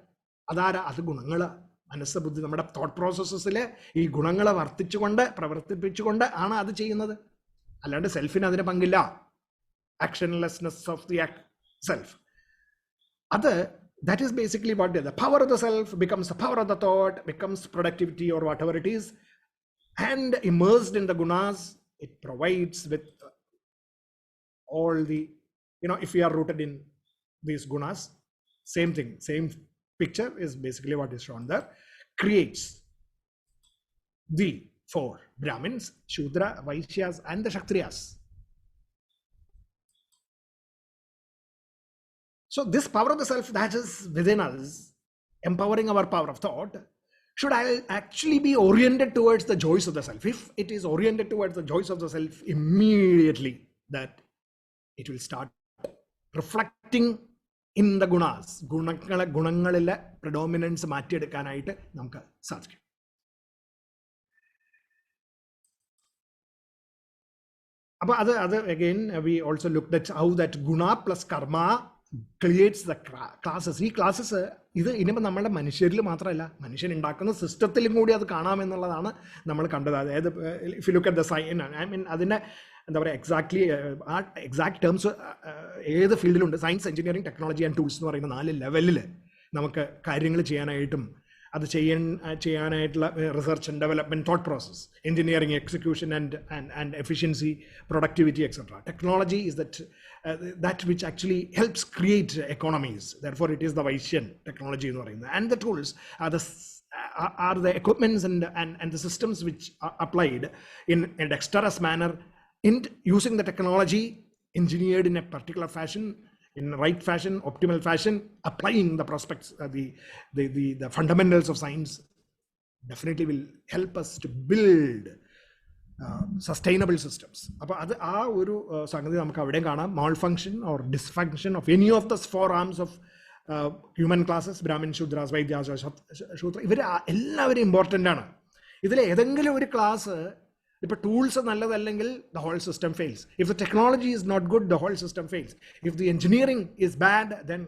A: അതാരാ? അത് ഗുണങ്ങള്, മനസ്സ്, ബുദ്ധി, നമ്മുടെ തോട്ട് പ്രോസസ്സസിലെ ഈ ഗുണങ്ങളെ വർത്തിച്ചുകൊണ്ട് പ്രവർത്തിപ്പിച്ചുകൊണ്ട് ആണ് അത് ചെയ്യുന്നത്. അല്ലാണ്ട് സെൽഫിന് അതിന് പങ്കില്ല. Actionlessness of the self. That is basically what the power of the self becomes the power of the thought, becomes productivity or whatever it is, and immersed in the gunas, it provides with all the, if we are rooted in these gunas, same thing, same picture is basically what is shown there, creates the 4 Brahmins, Shudra, Vaishyas and the Kshatriyas. So this power of the self that is within us, empowering our power of thought, should actually be oriented towards the joys of the self. If it is oriented towards the joys of the self, immediately that it will start reflecting in the gunas. ഗുണങ്ങളിലെ predominance മാറ്റിയെടുക്കാനായിട്ട് നമുക്ക് സാധിക്കും. അപ്പൊ അത് again we also looked at how that guna plus karma creates the classes. ഈ classes ഇത് ഇനിയിപ്പോൾ നമ്മുടെ മനുഷ്യരിൽ മാത്രമല്ല, മനുഷ്യൻ ഉണ്ടാക്കുന്ന സിസ്റ്റത്തിലും കൂടി അത് കാണാമെന്നുള്ളതാണ് നമ്മൾ കണ്ടത്. അതായത് if you look at the sign, I mean അതിൻ്റെ എന്താ പറയുക എക്സാക്ട്ലി ആ എക്സാക്ട് ടേംസ് ഏത് ഫീൽഡിലുണ്ട്. Science, engineering, technology and tools എന്ന് പറയുന്ന 4 ലെവലിൽ നമുക്ക് കാര്യങ്ങൾ ചെയ്യാനായിട്ടും അത് ചെയ്യാനായിട്ടുള്ള research and development, thought process, engineering, execution and efficiency, productivity etcetera. Technology is that which actually helps create economies. Therefore it is the Vaishyan technology എന്ന് പറയുന്നത്. And the tools are the equipments and the systems which are applied in a dexterous manner in using the technology engineered in a particular fashion, in right fashion, optimal fashion, applying the prospects, the fundamentals of science definitely will help us to build sustainable systems. അപ്പോൾ അത് ആ ഒരു സംഗതി നമുക്ക് അവിടെ കാണാം. Malfunction or dysfunction of any of the 4 arms of human classes, Brahmin, Shudras, Vaidyas, Shudra, ഇവർ എല്ലാവരും ഇമ്പോർട്ടൻ്റ് ആണ്. ഇതിൽ ഏതെങ്കിലും ഒരു ക്ലാസ് ഇപ്പോൾ ടൂൾസ് നല്ലതല്ലെങ്കിൽ the whole system fails. If the technology is not good, the whole system fails. If the engineering is bad, then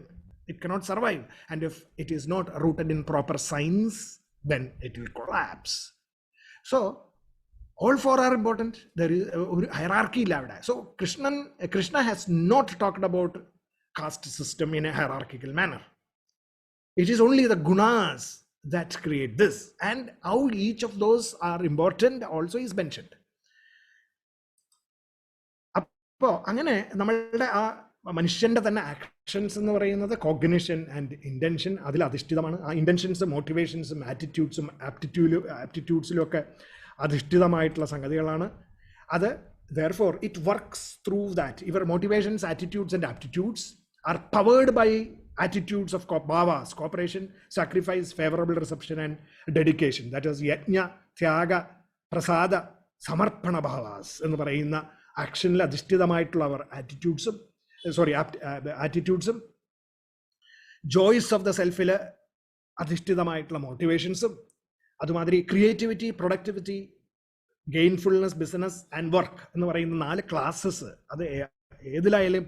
A: it cannot survive. And if it is not rooted in proper science, then it will collapse. So all 4 are important. There is a hierarchy lavada. So Krishna has not talked about caste system in a hierarchical manner. It is only the gunas that create this, and how each of those are important also is mentioned. അപ്പോൾ അങ്ങനെ നമ്മളുടെ ആ മനുഷ്യന്റെ തന്നെ actions എന്ന് പറയുന്നത് cognition and intention അതിൽ അധിഷ്ഠിതമാണ്. ആ ഇന്റൻഷൻസ്, മോട്ടിവേഷൻസും, ആറ്റിറ്റ്യൂഡ്സും, ആപ്റ്റിറ്റ്യൂഡ്സിലും ഒക്കെ അധിഷ്ഠിതമായിട്ടുള്ള സംഗതികളാണ്. അത് therefore it works through that. Your motivations, attitudes and aptitudes are powered by attitudes of bhavas, cooperation, sacrifice, favorable reception and dedication. That is yajna, tyaga, prasada, Samarpana bhavas എന്ന് പറയുന്ന ആക്ഷനിൽ അധിഷ്ഠിതമായിട്ടുള്ള അവർ ആറ്റിറ്റ്യൂഡ്സും ജോയ്സ് ഓഫ് ദ സെൽഫിൽ അധിഷ്ഠിതമായിട്ടുള്ള മോട്ടിവേഷൻസും അതുമാതിരി creativity, productivity, gainfulness, business and work എന്ന് പറയുന്ന 4 ക്ലാസ്സസ്. അത് ഏതിലായാലും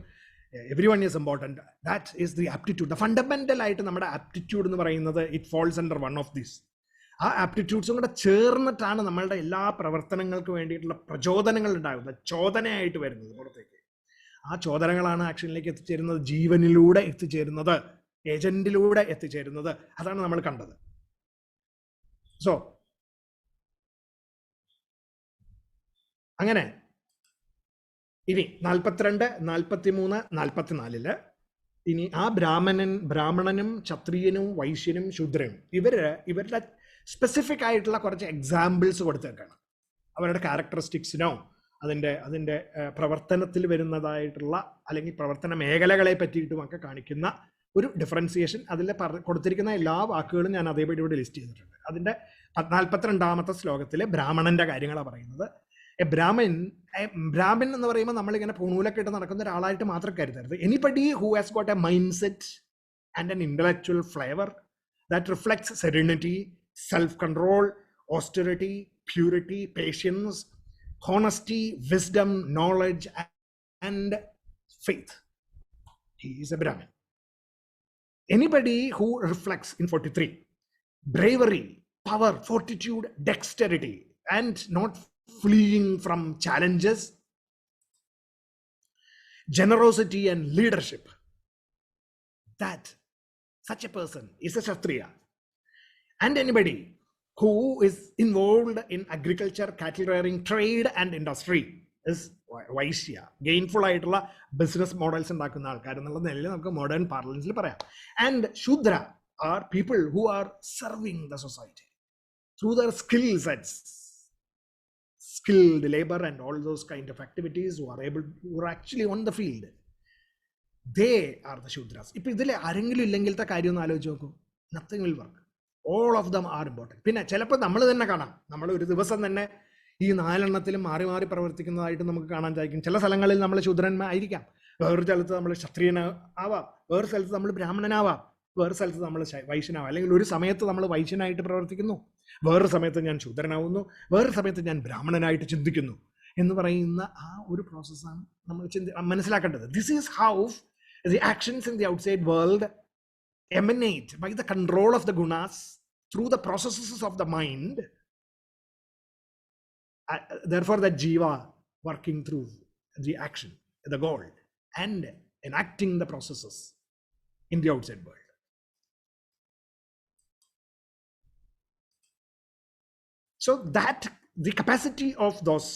A: every one is important. That is the aptitude. The fundamental ആയിട്ട് നമ്മുടെ ആപ്റ്റിറ്റ്യൂഡ് എന്ന് പറയുന്നത് it falls under one of these. ആ ആപ്റ്റിറ്റ്യൂഡ്സും കൂടെ ചേർന്നിട്ടാണ് നമ്മളുടെ എല്ലാ പ്രവർത്തനങ്ങൾക്ക് വേണ്ടിയിട്ടുള്ള പ്രചോദനങ്ങൾ ഉണ്ടാകുന്നത്, ചോദനയായിട്ട് വരുന്നത് പുറത്തേക്ക്. ആ ചോദനകളാണ് ആക്ഷനിലേക്ക് എത്തിച്ചേരുന്നത്, ജീവനിലൂടെ എത്തിച്ചേരുന്നത്, ഏജന്റിലൂടെ എത്തിച്ചേരുന്നത്. അതാണ് നമ്മൾ കണ്ടത്. സോ അങ്ങനെ ഇനി 42, 43, 44 ഇനി ആ ബ്രാഹ്മണനും ക്ഷത്രിയനും വൈശ്യനും ശൂദ്രനും ഇവരുടെ സ്പെസിഫിക് ആയിട്ടുള്ള കുറച്ച് എക്സാമ്പിൾസ് കൊടുത്തേക്കാണ്. അവരുടെ ക്യാരക്ടറിസ്റ്റിക്സിനോ അതിൻ്റെ പ്രവർത്തനത്തിൽ വരുന്നതായിട്ടുള്ള അല്ലെങ്കിൽ പ്രവർത്തന മേഖലകളെ പറ്റിയിട്ടുമൊക്കെ കാണിക്കുന്ന ഒരു ഡിഫറൻസിയേഷൻ. അതിൽ കൊടുത്തിരിക്കുന്ന എല്ലാ വാക്കുകളും ഞാൻ അതേപടി ഇവിടെ ലിസ്റ്റ് ചെയ്തിട്ടുണ്ട്. അതിൻ്റെ 42ാമത്തെ ശ്ലോകത്തിൽ ബ്രാഹ്മണന്റെ കാര്യങ്ങളാണ് പറയുന്നത്. ബ്രാഹ്മൺ എന്ന് പറയുമ്പോൾ നമ്മളിങ്ങനെ പൂണൂലൊക്കെ ഇട്ട് നടക്കുന്ന ഒരാളായിട്ട് മാത്രം കരുതരുത്. Anybody who has got A mind set and N intellectual flavour that reflects serenity, self-control, austerity, purity, patience, honesty, wisdom, knowledge, and faith. He is a Brahmin. Anybody who reflects in 43, bravery, power, fortitude, dexterity, and not fleeing from challenges, generosity and leadership, that such a person is a Kshatriya. And anybody who is involved in agriculture, cattle rearing, trade and industry is Vaishya. Gainful ആയിട്ടുള്ള business models ഉണ്ടാക്കുന്ന ആൾക്കാർ എന്നുള്ള നിലയിൽ നമുക്ക് modern പാർലൻസിൽ പറയാം. And Shudra are people who are serving the society through there skill sets, skilled labor and all those kind of activities, who are actually on the field. They are the Shudras. ഇപ്പൊ ഇതിൽ ആരെങ്കിലും ഇല്ലെങ്കിലത്തെ കാര്യം ഒന്ന് ആലോചിച്ച് നോക്കൂ. Nothing will work. All of them are important. പിന്നെ ചിലപ്പോൾ നമ്മൾ തന്നെ കാണാം, നമ്മൾ ഒരു ദിവസം തന്നെ ഈ 4 എണ്ണത്തിലും മാറി മാറി പ്രവർത്തിക്കുന്നതായിട്ട് നമുക്ക് കാണാൻ സാധിക്കും. ചില സ്ഥലങ്ങളിൽ നമ്മൾ ശൂദ്രന്മാരായിരിക്കാം, വേറൊരു സ്ഥലത്ത് നമ്മൾ ക്ഷത്രിയനാവാം, വേറെ സ്ഥലത്ത് നമ്മൾ ബ്രാഹ്മണനാവാം, വേറെ സ്ഥലത്ത് നമ്മൾ വൈശ്യനാവാം. അല്ലെങ്കിൽ ഒരു സമയത്ത് നമ്മൾ വൈശ്യനായിട്ട് പ്രവർത്തിക്കുന്നു, വേറൊരു സമയത്ത് ഞാൻ ശൂദ്രനാവുന്നു, വേറൊരു സമയത്ത് ഞാൻ ബ്രാഹ്മണനായിട്ട് ചിന്തിക്കുന്നു എന്ന് പറയുന്ന ആ ഒരു പ്രോസസ്സാണ് നമ്മൾ മനസ്സിലാക്കേണ്ടത്. This is how the actions in the outside world emanate by the control of the gunas through the processes of the mind. Therefore the jiva working through the action, the goal, and enacting the processes in the outside world. So that the capacity of those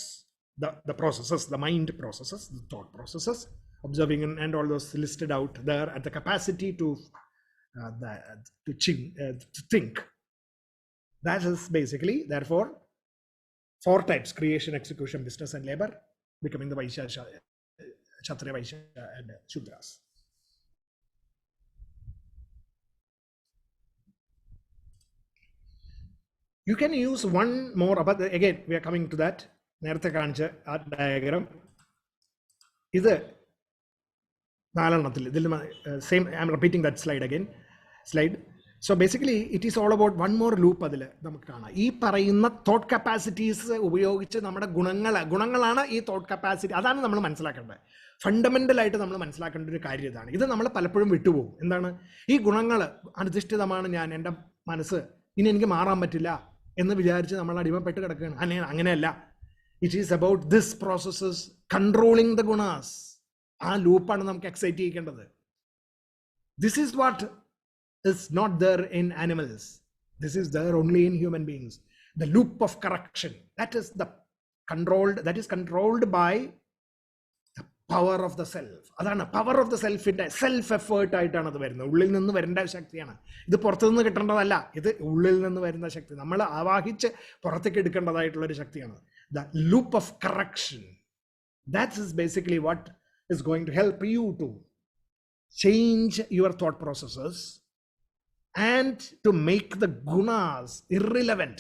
A: the processes, the mind processes, the thought processes, observing and all those listed out there, at the capacity to think. That is basically, therefore, 4 types: creation, execution, business and labor, becoming the Vaishya, Kshatriya, Vaishya and Shudras. You can use one more, but again we are coming to that. നേരത്തെ കാണിച്ച ആ diagram ഇത് 4 എണ്ണത്തിൽ ഇതിൽ same. I am repeating that slide again. So basically it is all about one more loop. അതിൽ നമുക്ക് കാണാം ഈ പറയുന്ന തോട്ട് കപ്പാസിറ്റീസ് ഉപയോഗിച്ച് നമ്മുടെ ഗുണങ്ങളാണ് ഈ തോട്ട് കപ്പാസിറ്റി. അതാണ് നമ്മൾ മനസ്സിലാക്കേണ്ടത്. ഫണ്ടമെന്റലായിട്ട് നമ്മൾ മനസ്സിലാക്കേണ്ട ഒരു കാര്യം ഇതാണ്. ഇത് നമ്മൾ പലപ്പോഴും വിട്ടുപോകും. എന്താണ് ഈ ഗുണങ്ങൾ അധിഷ്ഠിതമാണ് ഞാൻ, എൻ്റെ മനസ്സ്, ഇനി എനിക്ക് മാറാൻ പറ്റില്ല എന്ന് വിചാരിച്ച് നമ്മൾ അടിമപ്പെട്ട് കിടക്കുകയാണ്. അങ്ങനെയല്ല. It is about this processes controlling the gunas. ആ ലൂപ്പാണ് നമുക്ക് എക്സൈറ്റ് ചെയ്യേണ്ടത്. This is what is not there in animals. This is there only in human beings. The loop of correction, that is controlled by the power of the self. Adana power of the self, self effort ആയിട്ടാണ് അത് വരുന്നത്. ഉള്ളിൽ നിന്ന് വരേണ്ട ശക്തിയാണ് ഇത്. പുറത്തു നിന്ന് കിട്ടേണ്ടതല്ല, ഇത് ഉള്ളിൽ നിന്ന് വരുന്ന ശക്തി. നമ്മൾ ആവാഹിച്ച് പുറത്തേക്ക് എടുക്കേണ്ടതായിട്ടുള്ള ഒരു ശക്തിയാണ്. The loop of correction, that is basically what is going to help you to change your thought processes and to make the gunas irrelevant.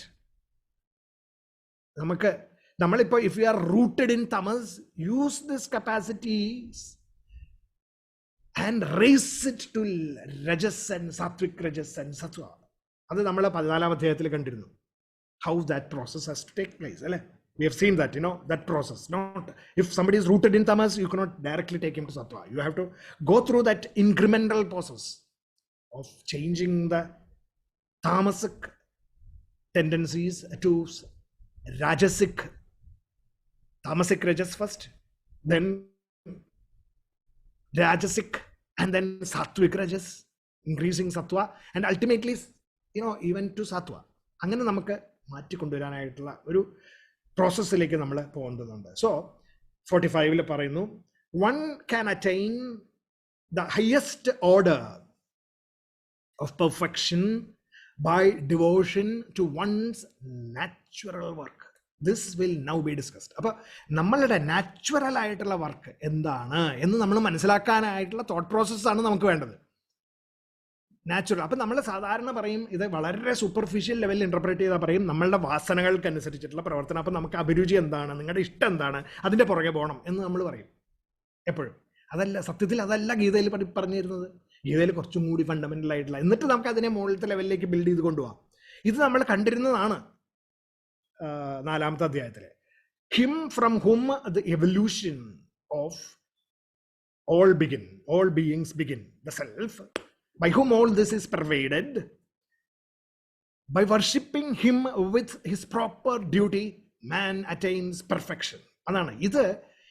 A: നമുക്ക് നമ്മളിപ്പോൾ if we are rooted in tamas, use this capacities and raise it to rajas and sattvic rajas and sattva. അത് നമ്മൾ 14-ാം അധ്യായത്തിൽ കണ്ടിരുന്നു. How that process has to take place, അല്ലേ? We have seen that, that process. Not if somebody is rooted in tamas, you cannot directly take him to sattva. You have to go through that incremental process of changing the tamasic tendencies to rajasic, tamasic rajas first, then rajasic, and then sattvic rajas, increasing sattva, and ultimately even to sattva. അങ്ങനെ നമുക്ക് മാറ്റിക്കൊണ്ടുവരാനായിട്ടുള്ള ഒരു പ്രോസസ്സിലേക്ക് നമ്മൾ പോകേണ്ടതുണ്ട്. So 45 പറയുന്നു, one can attain the highest order of perfection by devotion to one's natural work. This will now be discussed. അപ്പോൾ നമ്മളുടെ natural ആയിട്ടുള്ള work എന്താണ് എന്ന് നമ്മൾ മനസ്സിലാക്കാനായിട്ടുള്ള തോട്ട് പ്രോസസ്സാണ് നമുക്ക് വേണ്ടത്. നാച്ചുറൽ. അപ്പം നമ്മൾ സാധാരണ പറയും, ഇത് വളരെ സൂപ്പർഫിഷ്യൽ ലെവലിൽ ഇൻ്റർപ്രറ്റ് ചെയ്താൽ പറയും നമ്മളുടെ വാസനകൾക്കനുസരിച്ചിട്ടുള്ള പ്രവർത്തനം. അപ്പം നമുക്ക് അഭിരുചി എന്താണ്, നിങ്ങളുടെ ഇഷ്ടം എന്താണ്, അതിൻ്റെ പുറകെ പോകണം എന്ന് നമ്മൾ പറയും എപ്പോഴും. അതല്ല, സത്യത്തിൽ അതല്ല ഗീതയിൽ പറഞ്ഞിരുന്നത്. ഗീതയിൽ കുറച്ചും കൂടി ഫണ്ടമെൻ്റൽ ആയിട്ടുള്ള, എന്നിട്ട് നമുക്ക് അതിനെ മുകളിലത്തെ ലെവലിലേക്ക് ബിൽഡ് ചെയ്ത് കൊണ്ടുപോകാം. ഇത് നമ്മൾ കണ്ടിരുന്നതാണ് 4-ാമത്തെ അധ്യായത്തിൽ. Him from whom the evolution of all beings begin, the self, by whom all this is pervaded, by worshipping him with his proper duty, man attains perfection. അതാണ് ഇത്.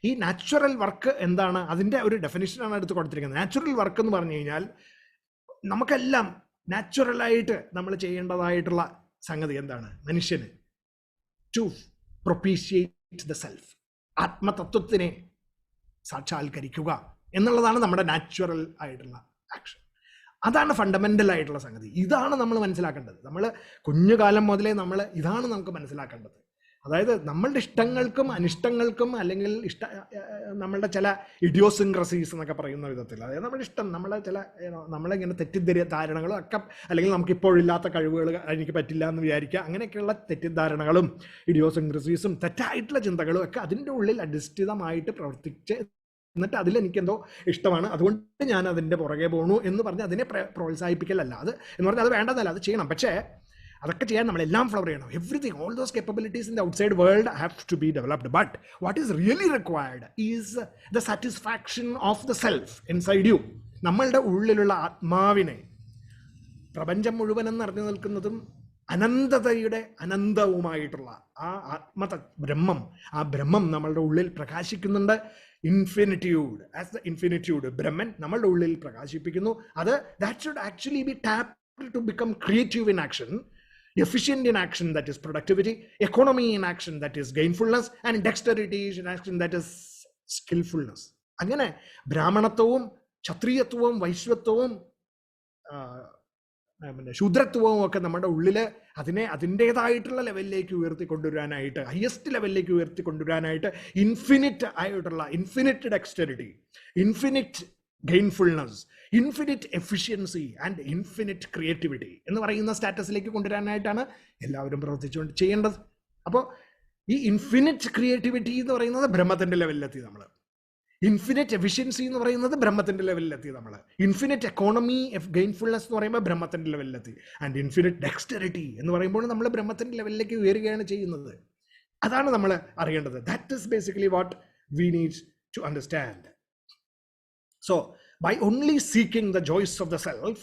A: ഈ നാച്ചുറൽ വർക്ക് എന്താണ്, അതിൻ്റെ ഒരു ഡെഫിനിഷനാണ് എടുത്ത് കൊടുത്തിരിക്കുന്നത്. നാച്ചുറൽ വർക്ക് എന്ന് പറഞ്ഞു കഴിഞ്ഞാൽ നമുക്കെല്ലാം നാച്ചുറലായിട്ട് നമ്മൾ ചെയ്യേണ്ടതായിട്ടുള്ള സംഗതി എന്താണ്? മനുഷ്യന് ടു പ്രൊപ്പീഷിയേറ്റ് ദ സെൽഫ്, ആത്മതത്വത്തിനെ സാക്ഷാത്കരിക്കുക എന്നുള്ളതാണ് നമ്മുടെ നാച്ചുറൽ ആയിട്ടുള്ള ആക്ഷൻ. അതാണ് ഫണ്ടമെൻ്റൽ ആയിട്ടുള്ള സംഗതി. ഇതാണ് നമ്മൾ മനസ്സിലാക്കേണ്ടത്. നമ്മൾ കുഞ്ഞുകാലം മുതലേ ഇതാണ് നമുക്ക് മനസ്സിലാക്കേണ്ടത്. അതായത് നമ്മളുടെ ഇഷ്ടങ്ങൾക്കും അനിഷ്ടങ്ങൾക്കും, അല്ലെങ്കിൽ നമ്മളുടെ ചില ഇഡിയോസിൻക്രസീസ് എന്നൊക്കെ പറയുന്ന വിധത്തിൽ, അതായത് നമ്മുടെ ഇഷ്ടം, നമ്മളിങ്ങനെ തെറ്റിദ്ധാരണകളും ഒക്കെ, അല്ലെങ്കിൽ നമുക്കിപ്പോഴില്ലാത്ത കഴിവുകൾ എനിക്ക് പറ്റില്ല എന്ന് വിചാരിക്കുക, അങ്ങനെയൊക്കെയുള്ള തെറ്റിദ്ധാരണകളും ഇഡിയോസിൻക്രസീസും തെറ്റായിട്ടുള്ള ചിന്തകളും ഒക്കെ അതിൻ്റെ ഉള്ളിൽ അധിഷ്ഠിതമായിട്ട് പ്രവർത്തിച്ച്, എന്നിട്ട് അതിലെനിക്കെന്തോ ഇഷ്ടമാണ്, അതുകൊണ്ട് ഞാൻ അതിൻ്റെ പുറകെ പോകണു എന്ന് പറഞ്ഞ് അതിനെ പ്രോത്സാഹിപ്പിക്കലല്ല അത് എന്ന് പറഞ്ഞാൽ അത് വേണ്ടതല്ല, അത് ചെയ്യണം. പക്ഷേ അതൊക്കെ ചെയ്യാൻ നമ്മളെല്ലാം ഫ്ലവർ ചെയ്യണം. Everything, all those capabilities in the outside world have to be developed. But what is really required is the satisfaction of the self inside you. നമ്മളുടെ ഉള്ളിലുള്ള ആത്മാവിനെ, പ്രപഞ്ചം മുഴുവൻ നിറഞ്ഞു നിൽക്കുന്നതും അനന്തതയുടെ അനന്തവുമായിട്ടുള്ള ആ ബ്രഹ്മം, ആ ബ്രഹ്മം നമ്മളുടെ ഉള്ളിൽ പ്രകാശിക്കുന്നുണ്ട്. Infinitude, as the infinitude, Brahman നമ്മളുടെ ഉള്ളിൽ പ്രകാശിപ്പിക്കുന്നു. അത് that should actually be tapped to become creative in action, efficient in action, that is productivity, economy in action, that is gainfulness, and dexterity in action, that is skillfulness. അങ്ങനെ ബ്രാഹ്മണത്വവും ക്ഷത്രിയത്വവും വൈശ്വത്വവും ശൂദ്രത്വവും ഒക്കെ നമ്മുടെ ഉള്ളിൽ അതിൻ്റെതായിട്ടുള്ള ലെവലിലേക്ക് ഉയർത്തിക്കൊണ്ടുവരാനായിട്ട്, ഹയസ്റ്റ് ലെവലിലേക്ക് ഉയർത്തിക്കൊണ്ടുവരാനായിട്ട് ഇൻഫിനിറ്റ് ആയിട്ടുള്ള infinite dexterity, infinite gainfulness, infinite efficiency and infinite creativity എന്ന് പറയുന്ന സ്റ്റാറ്റസിലേക്ക് കൊണ്ടുവരാനായിട്ടാണ് എല്ലാവരും പ്രവർത്തിച്ചുകൊണ്ട് ചെയ്യേണ്ടത്. അപ്പോൾ ഈ ഇൻഫിനിറ്റ് ക്രിയേറ്റിവിറ്റി എന്ന് പറയുന്നത് ബ്രഹ്മത്തിൻ്റെ ലെവലിലെത്തി നമ്മൾ, ഇൻഫിനിറ്റ് എഫിഷ്യൻസി എന്ന് പറയുന്നത് ബ്രഹ്മത്തിൻ്റെ ലെവലിലെത്തി നമ്മൾ, ഇൻഫിനിറ്റ് എക്കോണമി ഗെയിൻഫുൾനെസ് എന്ന് പറയുമ്പോൾ ബ്രഹ്മത്തിൻ്റെ ലെവലിലെത്തി, ആൻഡ് ഇൻഫിനിറ്റ് ഡെക്സ്റ്ററിറ്റി എന്ന് പറയുമ്പോൾ നമ്മൾ ബ്രഹ്മത്തിൻ്റെ ലെവലിലേക്ക് ഉയരുകയാണ് ചെയ്യുന്നത്. അതാണ് നമ്മൾ അറിയേണ്ടത്. That is basically what we need to understand. So, by only seeking the joys of the self,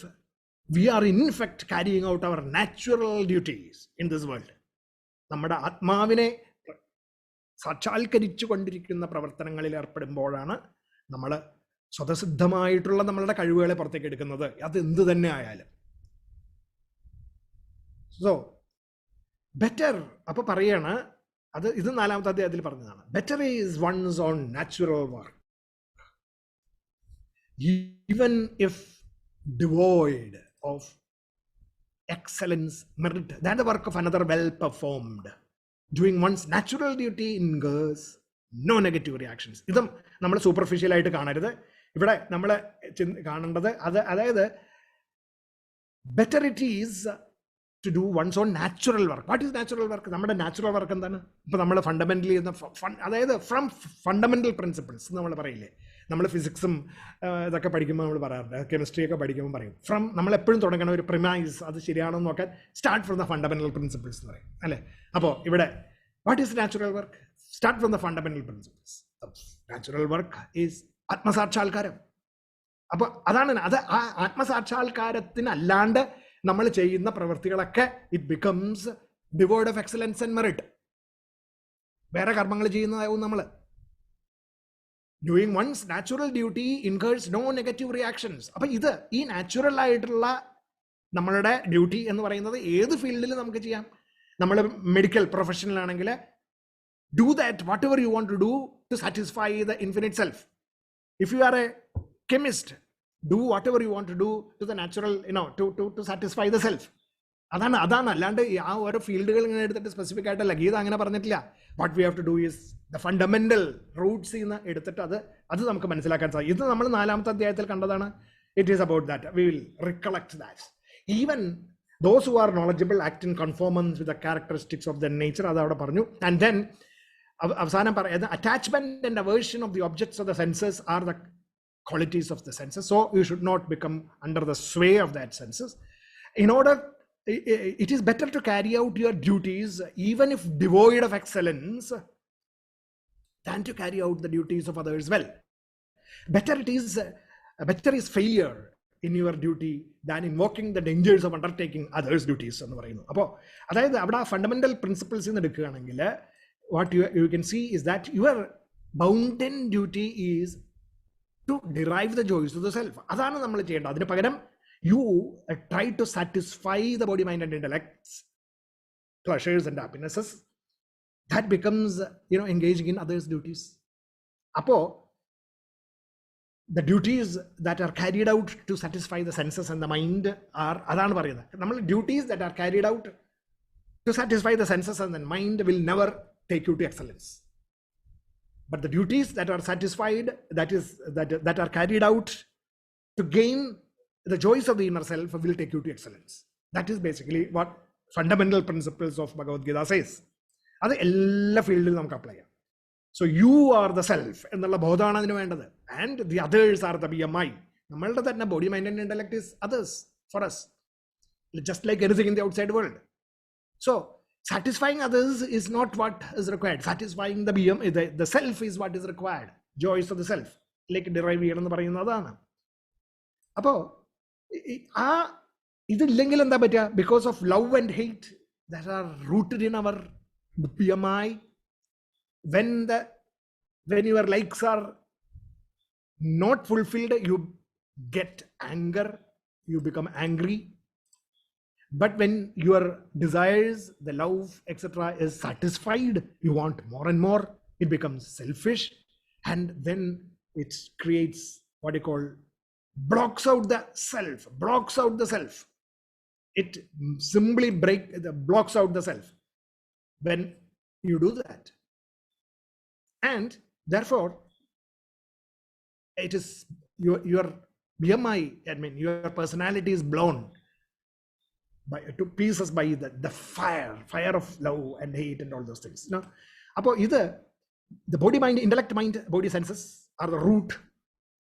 A: we are in fact carrying out our natural duties in this world. നമ്മുടെ ആത്മാവിനെ സാക്ഷാത്കരിച്ചു കൊണ്ടിരിക്കുന്ന പ്രവർത്തനങ്ങളിൽ ഏർപ്പെടുമ്പോഴാണ് നമ്മൾ സ്വതസിദ്ധമായിട്ടുള്ള നമ്മളുടെ കഴിവുകളെ പുറത്തേക്ക് എടുക്കുന്നത്, അത് എന്ത് തന്നെ ആയാലും. സോ ബെറ്റർ, അപ്പൊ പറയാണ്, ഇത് 4-ാമത്തെ അധ്യായത്തിൽ പറഞ്ഞതാണ്, better is one's own natural work, even if devoid of excellence, merit, than the work of another well performed. Doing one's natural duty incurs no negative reactions. ഇതും നമ്മൾ സൂപ്പർഫിഷ്യൽ ആയിട്ട് കാണരുത്. ഇവിടെ നമ്മൾ കാണേണ്ടത് അതായത് better it is to do one's own natural work. What is natural work? നമ്മുടെ natural work എന്താണ്? ഇപ്പൊ നമ്മൾ ഫണ്ടമെന്റലി അതായത് ഫ്രം ഫണ്ടമെന്റൽ പ്രിൻസിപ്പിൾസ് നമ്മൾ പറയില്ലേ, നമ്മൾ ഫിസിക്സും ഇതൊക്കെ പഠിക്കുമ്പോൾ നമ്മൾ പറയാറുണ്ട്, കെമിസ്ട്രി ഒക്കെ പഠിക്കുമ്പോൾ പറയും നമ്മൾ എപ്പോഴും തുടങ്ങണ ഒരു പ്രിമൈസ്, അത് ശരിയാണെന്ന് നോക്കാൻ start from the fundamental principles എന്ന് പറയും അല്ലേ. അപ്പോൾ ഇവിടെ what is natural work? Start from the fundamental principles. Natural work is ആത്മസാക്ഷാത്കാരം. അപ്പോൾ അതാണ് അത്. ആ ആത്മസാക്ഷാത്കാരത്തിനല്ലാണ്ട് നമ്മൾ ചെയ്യുന്ന പ്രവൃത്തികളൊക്കെ it becomes devoid of excellence and merit. വേറെ കർമ്മങ്ങൾ ചെയ്യുന്നതാവും നമ്മൾ. Doing one's natural duty incurs no negative reactions. അപ്പൊ ഇത് ഈ നാച്ചുറൽ ആയിട്ടുള്ള നമ്മളുടെ ഡ്യൂട്ടി എന്ന് പറയുന്നത് ഏത് ഫീൽഡിൽ നമുക്ക് ചെയ്യാം. നമ്മൾ മെഡിക്കൽ പ്രൊഫഷനിലാണെങ്കിൽ do that whatever you want to do to satisfy the infinite self. If you are a chemist, do whatever you want to do to the natural, to satisfy the self. അതാണ്. അല്ലാണ്ട് ആ ഓരോ ഫീൽഡുകൾ ഇങ്ങനെ എടുത്തിട്ട് specific ആയിട്ടല്ല ഗീത അങ്ങനെ പറഞ്ഞിട്ടില്ല. What we have to do is the fundamental roots എന്ന് എടുത്തിട്ട് അത് നമുക്ക് മനസ്സിലാക്കാൻ സാധിക്കും. ഇത് നമ്മൾ 4ാമത്തെ അധ്യായത്തിൽ കണ്ടതാണ്. It is about that. We will recollect that. Even those who are knowledgeable act in conformance with the characteristics of the nature, അത് അവിടെ പറഞ്ഞു. ആൻഡ് ദെൻ അവസാനം പറയുന്നത് attachment and aversion of the objects of the senses are the qualities of the senses. So you should not become under the sway of that senses. It is better to carry out your duties even if devoid of excellence than to carry out the duties of others well. Better is failure in your duty than invoking the dangers of undertaking others duties എന്ന് പറയുന്നു. അപ്പോൾ അതായത് അവിടെ ആ fundamental principles നിന്ന് എടുക്കുകയാണെങ്കിൽ what you can see is that your bounden duty is to derive the joys of the self. അതാണ് നമ്മൾ ചെയ്യേണ്ടത്. അതിന് പകരം you try to satisfy the body, mind and intellect's pleasures and happinesses. That becomes engaging in others' duties. അപ്പോ the duties that are carried out to satisfy the senses and the mind are, അതാണ് പറയുന്നത്. നമ്മൾ duties that are carried out to satisfy the senses and the mind will never take you to excellence. But the duties that are satisfied, that are carried out to gain the joys of the inner self will take you to excellence. That is basically what fundamental principles of Bhagavad-Gita says. അത് എല്ലാ ഫീൽഡിലും നമുക്ക് apply ചെയ്യാം. So you are the self എന്നുള്ള ബോധമാണ് അതിന് വേണ്ടത്. And the others are the BMI. നമ്മളുടെ തന്നെ body, mind and intellect is others for us. Just like anything in the outside world. So satisfying others is not what is required. Satisfying the the self is what is required. Joys of the self like derive ചെയ്യണമെന്ന് പറയുന്നതാണ്. അപ്പോൾ ആ ഇതില്ലെങ്കിൽ എന്താ പറ്റുക? Because of love and hate that are rooted in our BMI, when your likes are not fulfilled, you get anger, you become angry. But when your desires, the love, etc. is satisfied, you want more and more, it becomes selfish, and then it creates what you call blocks out the self. It simply blocks out the self when you do that. And therefore, it is your BMI, your personality is blown to pieces by the fire of love and hate and all those things. Appo the body, mind, intellect, mind, body, senses are the root.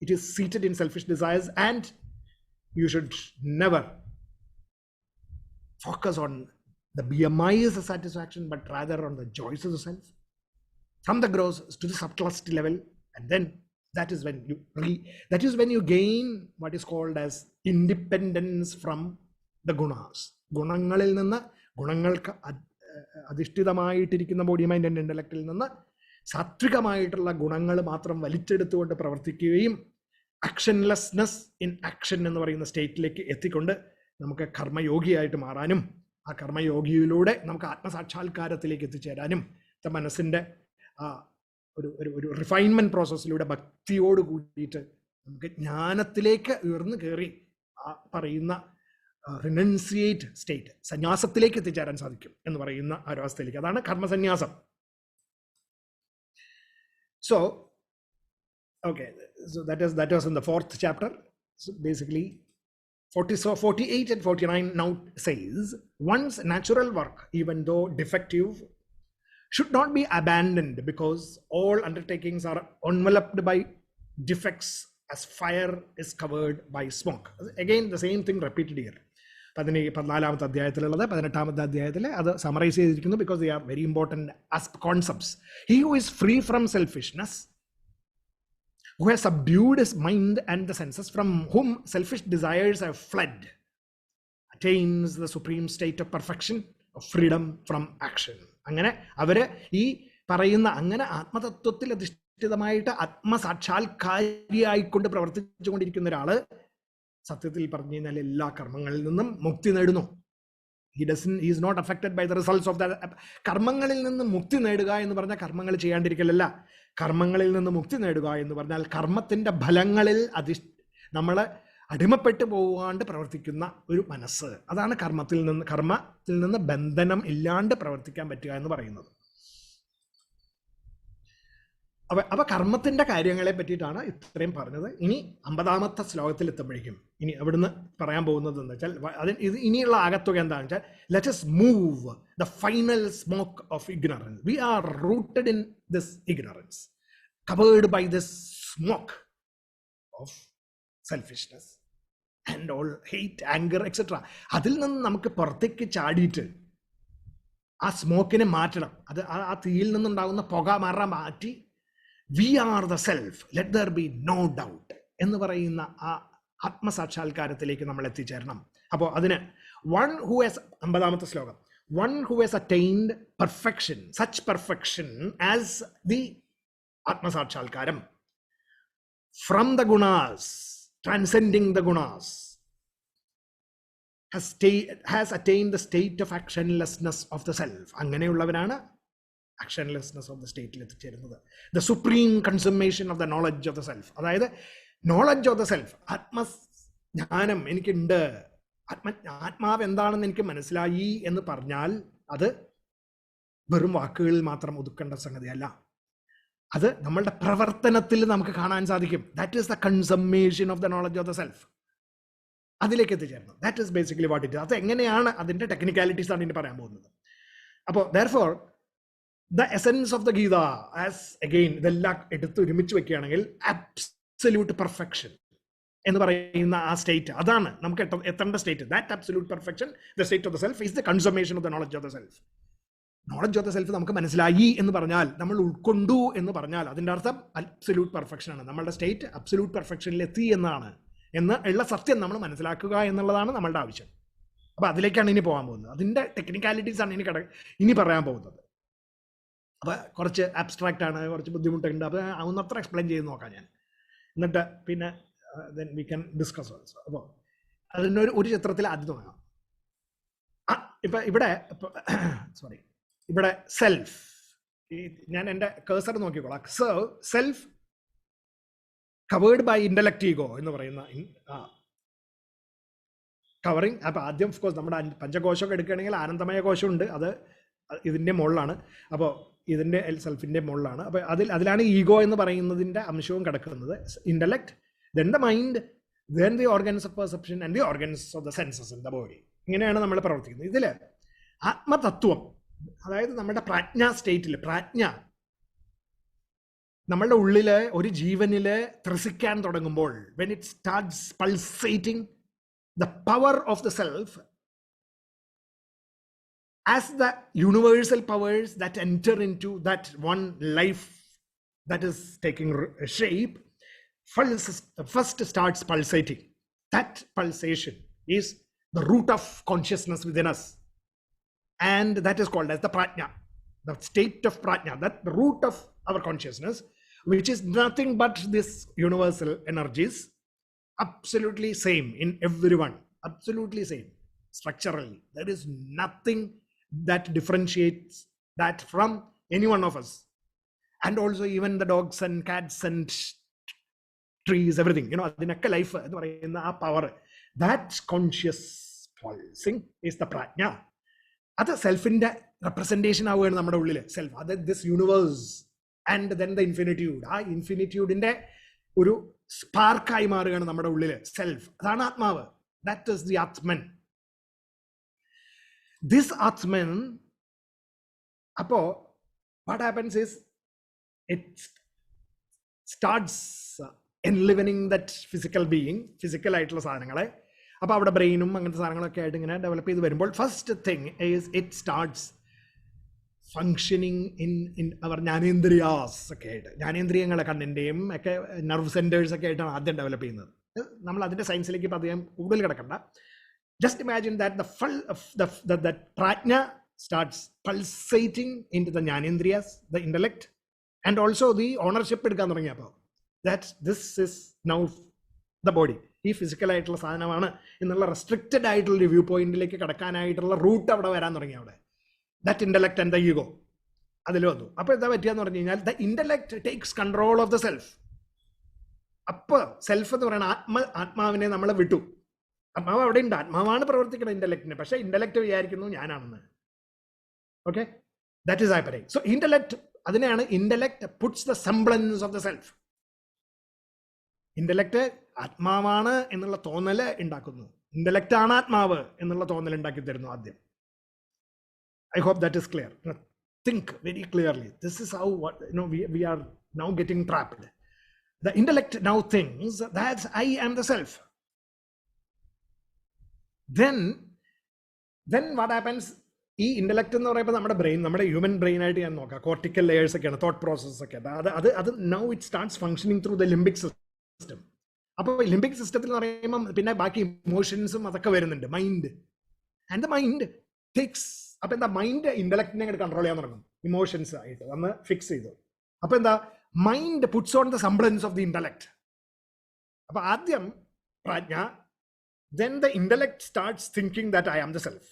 A: It is seated in selfish desires, and you should never focus on the BMI as a satisfaction, but rather on the joys of the self, from the gross to the subtlest level. And then that is when you gain what is called as independence from the gunas. ഗുണങ്ങളിൽ നിന്ന്, ഗുണങ്ങൾക്ക് അധിഷ്ഠിതമായിട്ടിരിക്കുന്ന body, mind and ഇന്റലക്റ്റിൽ നിന്ന് സാത്വികമായിട്ടുള്ള ഗുണങ്ങൾ മാത്രം വലിച്ചെടുത്തുകൊണ്ട് പ്രവർത്തിക്കുകയും ആക്ഷൻലെസ്നെസ് in action എന്ന് പറയുന്ന സ്റ്റേറ്റിലേക്ക് എത്തിക്കൊണ്ട് നമുക്ക് കർമ്മയോഗിയായിട്ട് മാറാനും ആ കർമ്മയോഗിയിലൂടെ നമുക്ക് ആത്മസാക്ഷാത്കാരത്തിലേക്ക് എത്തിച്ചേരാനും മനസ്സിൻ്റെ ഒരു റിഫൈൻമെന്റ് പ്രോസസ്സിലൂടെ ഭക്തിയോട് കൂടിയിട്ട് നമുക്ക് ജ്ഞാനത്തിലേക്ക് ഉയർന്നു കയറി ആ പറയുന്ന റിനൻസിയേറ്റ് സ്റ്റേറ്റ്, സന്യാസത്തിലേക്ക് എത്തിച്ചേരാൻ സാധിക്കും എന്ന് പറയുന്ന ആ ഒരു അവസ്ഥയിലേക്ക്. അതാണ് കർമ്മസന്യാസം. So okay, so that was in the 4th chapter. So basically 48 and 49 now says, one's natural work, even though defective, should not be abandoned, because all undertakings are enveloped by defects as fire is covered by smoke. Again, the same thing repeated here. 14ാമത്തെ അധ്യായത്തിലുള്ളത് 18ാമത്തെ അധ്യായത്തിൽ അത് summarise ചെയ്തിരിക്കുന്നു, because they are very important as concepts. He who is free from selfishness, who has subdued his mind and the senses, from whom selfish desires have fled, attains the supreme state of perfection, of freedom from action. അങ്ങനെ അവര് ഈ പറയുന്ന അങ്ങനെ ആത്മതത്വത്തിൽ അധിഷ്ഠിതമായിട്ട് ആത്മസാക്ഷാത്കാരിയായിക്കൊണ്ട് പ്രവർത്തിച്ചുകൊണ്ടിരിക്കുന്ന ഒരാള് സത്യത്തിൽ പറഞ്ഞു കഴിഞ്ഞാൽ എല്ലാ കർമ്മങ്ങളിൽ നിന്നും മുക്തി നേടുന്നു. He is not affected by the results of that. കർമ്മങ്ങളിൽ നിന്ന് മുക്തി നേടുക എന്ന് പറഞ്ഞാൽ കർമ്മങ്ങൾ ചെയ്യാണ്ടിരിക്കലല്ല. കർമ്മങ്ങളിൽ നിന്ന് മുക്തി നേടുക എന്ന് പറഞ്ഞാൽ കർമ്മത്തിന്റെ ഫലങ്ങളിൽ നമ്മൾ അടിമപ്പെട്ടു പോകാണ്ട് പ്രവർത്തിക്കുന്ന ഒരു മനസ്സ്. അതാണ് കർമ്മത്തിൽ നിന്ന് ബന്ധനം ഇല്ലാണ്ട് പ്രവർത്തിക്കാൻ പറ്റുക എന്ന് പറയുന്നത്. അപ്പൊ കർമ്മത്തിന്റെ കാര്യങ്ങളെ പറ്റിയിട്ടാണ് ഇത്രയും പറഞ്ഞത്. ഇനി 50ാമത്തെ ശ്ലോകത്തിൽ എത്തുമ്പോഴേക്കും ഇനി അവിടുന്ന് പറയാൻ പോകുന്നത് എന്ന് വെച്ചാൽ ഇനിയുള്ള ആകത്തുക എന്താണെന്ന് വെച്ചാൽ, let us move the final smoke of ignorance. We are rooted in this ignorance, covered by this smoke of selfishness and all hate, anger, etc. അതിൽ നിന്ന് നമുക്ക് പുറത്തേക്ക് ചാടിയിട്ട് ആ സ്മോക്കിനെ മാറ്റണം. അത് ആ തീയിൽ നിന്നുണ്ടാകുന്ന പുക മാറ്റി we are the self, let there be no doubt എന്ന് പറയുന്ന ആ ആത്മസാക്ഷാത്കാരത്തിലേക്ക് നമ്മൾ എത്തിച്ചേരണം. അപ്പോൾ അതിന് one who has 50ാമത്തെ ശ്ലോകം, one who has attained perfection, such perfection as the ആത്മസാക്ഷാത്കാരം, from the gunas, transcending the gunas, has attained the state of actionlessness of the self. അങ്ങനെയുള്ളവനാണ് actionlessness of the state ൽ എത്തിച്ചേരുന്നത്. The supreme consummation of the knowledge of the self. അതായത് knowledge of the self, ആത്മജ്ഞാനം എനിക്കുണ്ട്, ആത്മാവ് എന്താണെന്ന് എനിക്ക് മനസ്സിലായി എന്ന് പറഞ്ഞാൽ അത് വെറും വാക്കുകളിൽ മാത്രം ഒതുക്കേണ്ട സംഗതിയല്ല. അത് നമ്മളുടെ പ്രവർത്തനത്തിൽ നമുക്ക് കാണാൻ സാധിക്കും. That is the consummation of the knowledge of the self. അതിലേക്ക് എത്തിച്ചേരണം. That is basically what it. അത് എങ്ങനെയാണ്, അതിന്റെ ടെക്നിക്കാലിറ്റീസ് ആണ് ഇനി പറയാൻ പോകുന്നത്. അപ്പോൾ therefore the essence of the Gita, as again ഇതെല്ലാം എടുത്ത് ഒരുമിച്ച് വെക്കുകയാണെങ്കിൽ absolute perfection എന്ന് പറയുന്ന ആ സ്റ്റേറ്റ്, അതാണ് നമുക്ക് എത്തേണ്ട state. That absolute perfection, the state of the self, is the consummation of the knowledge of the self. Knowledge of the self നമുക്ക് മനസ്സിലായി എന്ന് പറഞ്ഞാൽ, നമ്മൾ ഉൾക്കൊണ്ടു എന്ന് പറഞ്ഞാൽ അതിൻ്റെ അർത്ഥം അബ്സല്യൂട്ട് പെർഫെക്ഷൻ ആണ്. നമ്മളുടെ സ്റ്റേറ്റ് അബ്സല്യൂട്ട് പെർഫെക്ഷനിൽ എത്തി ഉള്ള സത്യം നമ്മൾ മനസ്സിലാക്കുക എന്നുള്ളതാണ് നമ്മളുടെ ആവശ്യം. അപ്പൊ അതിലേക്കാണ് ഇനി പോകാൻ പോകുന്നത്. അതിന്റെ ടെക്നിക്കാലിറ്റീസ് ആണ് ഇനി പറയാൻ പോകുന്നത്. അപ്പൊ കുറച്ച് അബ്സ്ട്രാക്റ്റ് ആണ്, കുറച്ച് ബുദ്ധിമുട്ടുണ്ട്. അപ്പൊ അതൊന്നത്ര എക്സ്പ്ലെയിൻ ചെയ്ത് നോക്കാം ഞാൻ, എന്നിട്ട് പിന്നെ then we can discuss also. അപ്പോൾ അതിൻ്റെ ഒരു ചിത്രത്തിൽ ആദ്യം തുടങ്ങാം. ഇപ്പൊ ഇവിടെ സെൽഫ്, ഞാൻ എൻ്റെ കേഴ്സർ നോക്കിക്കോളാം. Self covered by intellect ego എന്ന് പറയുന്ന കവറിങ്. അപ്പൊ ആദ്യം ഓഫ് കോഴ്സ് നമ്മുടെ പഞ്ചകോശമൊക്കെ എടുക്കുകയാണെങ്കിൽ ആനന്ദമയ കോശം ഉണ്ട്, അത് ഇതിന്റെ മുകളിലാണ്. അപ്പോൾ ഇതിന്റെ സെൽഫിന്റെ മുകളിലാണ്. അപ്പൊ അതിലാണ് ഈഗോ എന്ന് പറയുന്നതിന്റെ അംശവും കിടക്കുന്നത്. Intellect, then the mind, then the organs of perception and the organs of the senses in the body. ഇങ്ങനെയാണ് നമ്മൾ പ്രവർത്തിക്കുന്നത്. ഇതില് ആത്മതത്വം, അതായത് നമ്മുടെ പ്രാജ്ഞ സ്റ്റേറ്റില്, പ്രാജ്ഞ നമ്മളുടെ ഉള്ളില് ഒരു ജീവനില് ത്രസിക്കാൻ തുടങ്ങുമ്പോൾ, when it starts pulsating, the power of the self as the universal powers that enter into that one life that is taking shape, first starts pulsating. That pulsation is the root of consciousness within us, and that is called as the prajna, the state of prajna, that the root of our consciousness, which is nothing but this universal energies, absolutely same in everyone, absolutely same structurally. There is nothing that differentiates that from any one of us, and also even the dogs and cats and trees, everything, adinakka life എന്ന് പറയുന്ന ആ power, that conscious pulsing is the prajna. അത് സെൽഫിന്റെ representation ആവുകയാണ് നമ്മുടെ ഉള്ളില്. Self, അത് this universe and then the infinitude. ആ ഇൻഫിനിറ്റ്യൂഡിന്റെ ഒരു സ്പാർക്കായി മാറുകയാണ് നമ്മുടെ ഉള്ളില് സെൽഫ്. അതാണ് ആത്മാവ്. That is the Atman. This Atman, appo what happens is it starts enlivening that physical being, physical ആയിട്ടുള്ള സാധനങ്ങളെ. അപ്പോൾ അവിടെ ബ്രെയിനും അങ്ങനത്തെ സാധനങ്ങളൊക്കെ ആയിട്ട് ഇങ്ങനെ ഡെവലപ്പ് ചെയ്ത് വരുമ്പോൾ first thing is it starts functioning in our jnanendriyas ഒക്കെ ആയിട്ട്. ജ്ഞാനേന്ദ്രിയങ്ങളെ കണ്ണിൻ്റെയും ഒക്കെ നെർവ് സെൻറ്റേഴ്സ് ഒക്കെ ആയിട്ടാണ് ആദ്യം ഡെവലപ്പ് ചെയ്യുന്നത്. നമ്മൾ അതിൻ്റെ സയൻസിലേക്ക് ഇപ്പോൾ അധികം കൂടുതൽ കിടക്കണ്ട. Just imagine that that prajna starts pulsating into the jnanendriyas, the intellect, and also the ownership എടുക്കാൻ തുടങ്ങിയപ്പോൾ that this is now the body. ഈ ഫിസിക്കൽ ആയിട്ടുള്ള സാധനമാണ് എന്നുള്ള റെസ്ട്രിക്റ്റഡ് ആയിട്ടുള്ള വ്യൂ പോയിന്റിലേക്ക് കടക്കാനായിട്ടുള്ള റൂട്ട് അവിടെ വരാൻ തുടങ്ങി. അവിടെ that intellect and the ego അതിൽ വന്നു. അപ്പോൾ എന്താ പറ്റിയെന്ന് പറഞ്ഞു കഴിഞ്ഞാൽ the intellect takes control of the self. അപ്പോൾ സെൽഫ് എന്ന് പറയുന്ന ആത്മാവിനെ നമ്മൾ വിട്ടു. ആത്മാവ് അവിടെ ഉണ്ട്, ആത്മാവാണ് പ്രവർത്തിക്കുന്നത് ഇന്റലക്റ്റിന്. പക്ഷേ ഇന്റലക്ട് വിചാരിക്കുന്നു ഞാനാണെന്ന്. Okay, that is happening. So intellect, അതിനെയാണ് intellect puts the semblance of the self. Intellect ആത്മാവാണ് എന്നുള്ള തോന്നല് ഉണ്ടാക്കുന്നു. ഇന്റലക്ട് ആണ് ആത്മാവ് എന്നുള്ള തോന്നൽ ഉണ്ടാക്കി തരുന്നു ആദ്യം. I hope that is clear. Think very clearly. This is how we are now getting trapped. The intellect now thinks that I am the self. Then what happens? ഈ ഇന്റലക്ട് എന്ന് പറയുമ്പോൾ നമ്മുടെ ബ്രെയിൻ, നമ്മുടെ ഹ്യൂമൻ ബ്രെയിൻ ആയിട്ട് ഞാൻ നോക്കാം. Cortical layers ഒക്കെയാണ്, thought process ഒക്കെ. അത് now it starts functioning through the limbic system. അപ്പോൾ ലിംബിക് സിസ്റ്റത്തിൽ എന്ന് പറയുമ്പോൾ പിന്നെ ബാക്കി ഇമോഷൻസും അതൊക്കെ വരുന്നുണ്ട്, mind. And the mind takes, അപ്പൊ എന്താ, മൈൻഡ് ഇന്റലക്റ്റിനെ അങ്ങോട്ട് കൺട്രോൾ ചെയ്യാൻ തുടങ്ങും. ഇമോഷൻസ് ആയിട്ട് അന്ന് ഫിക്സ് ചെയ്തു. അപ്പൊ എന്താ, mind puts on the semblance of the intellect. അപ്പൊ ആദ്യം പ്രാജ്ഞ, then the intellect starts thinking that I am the self.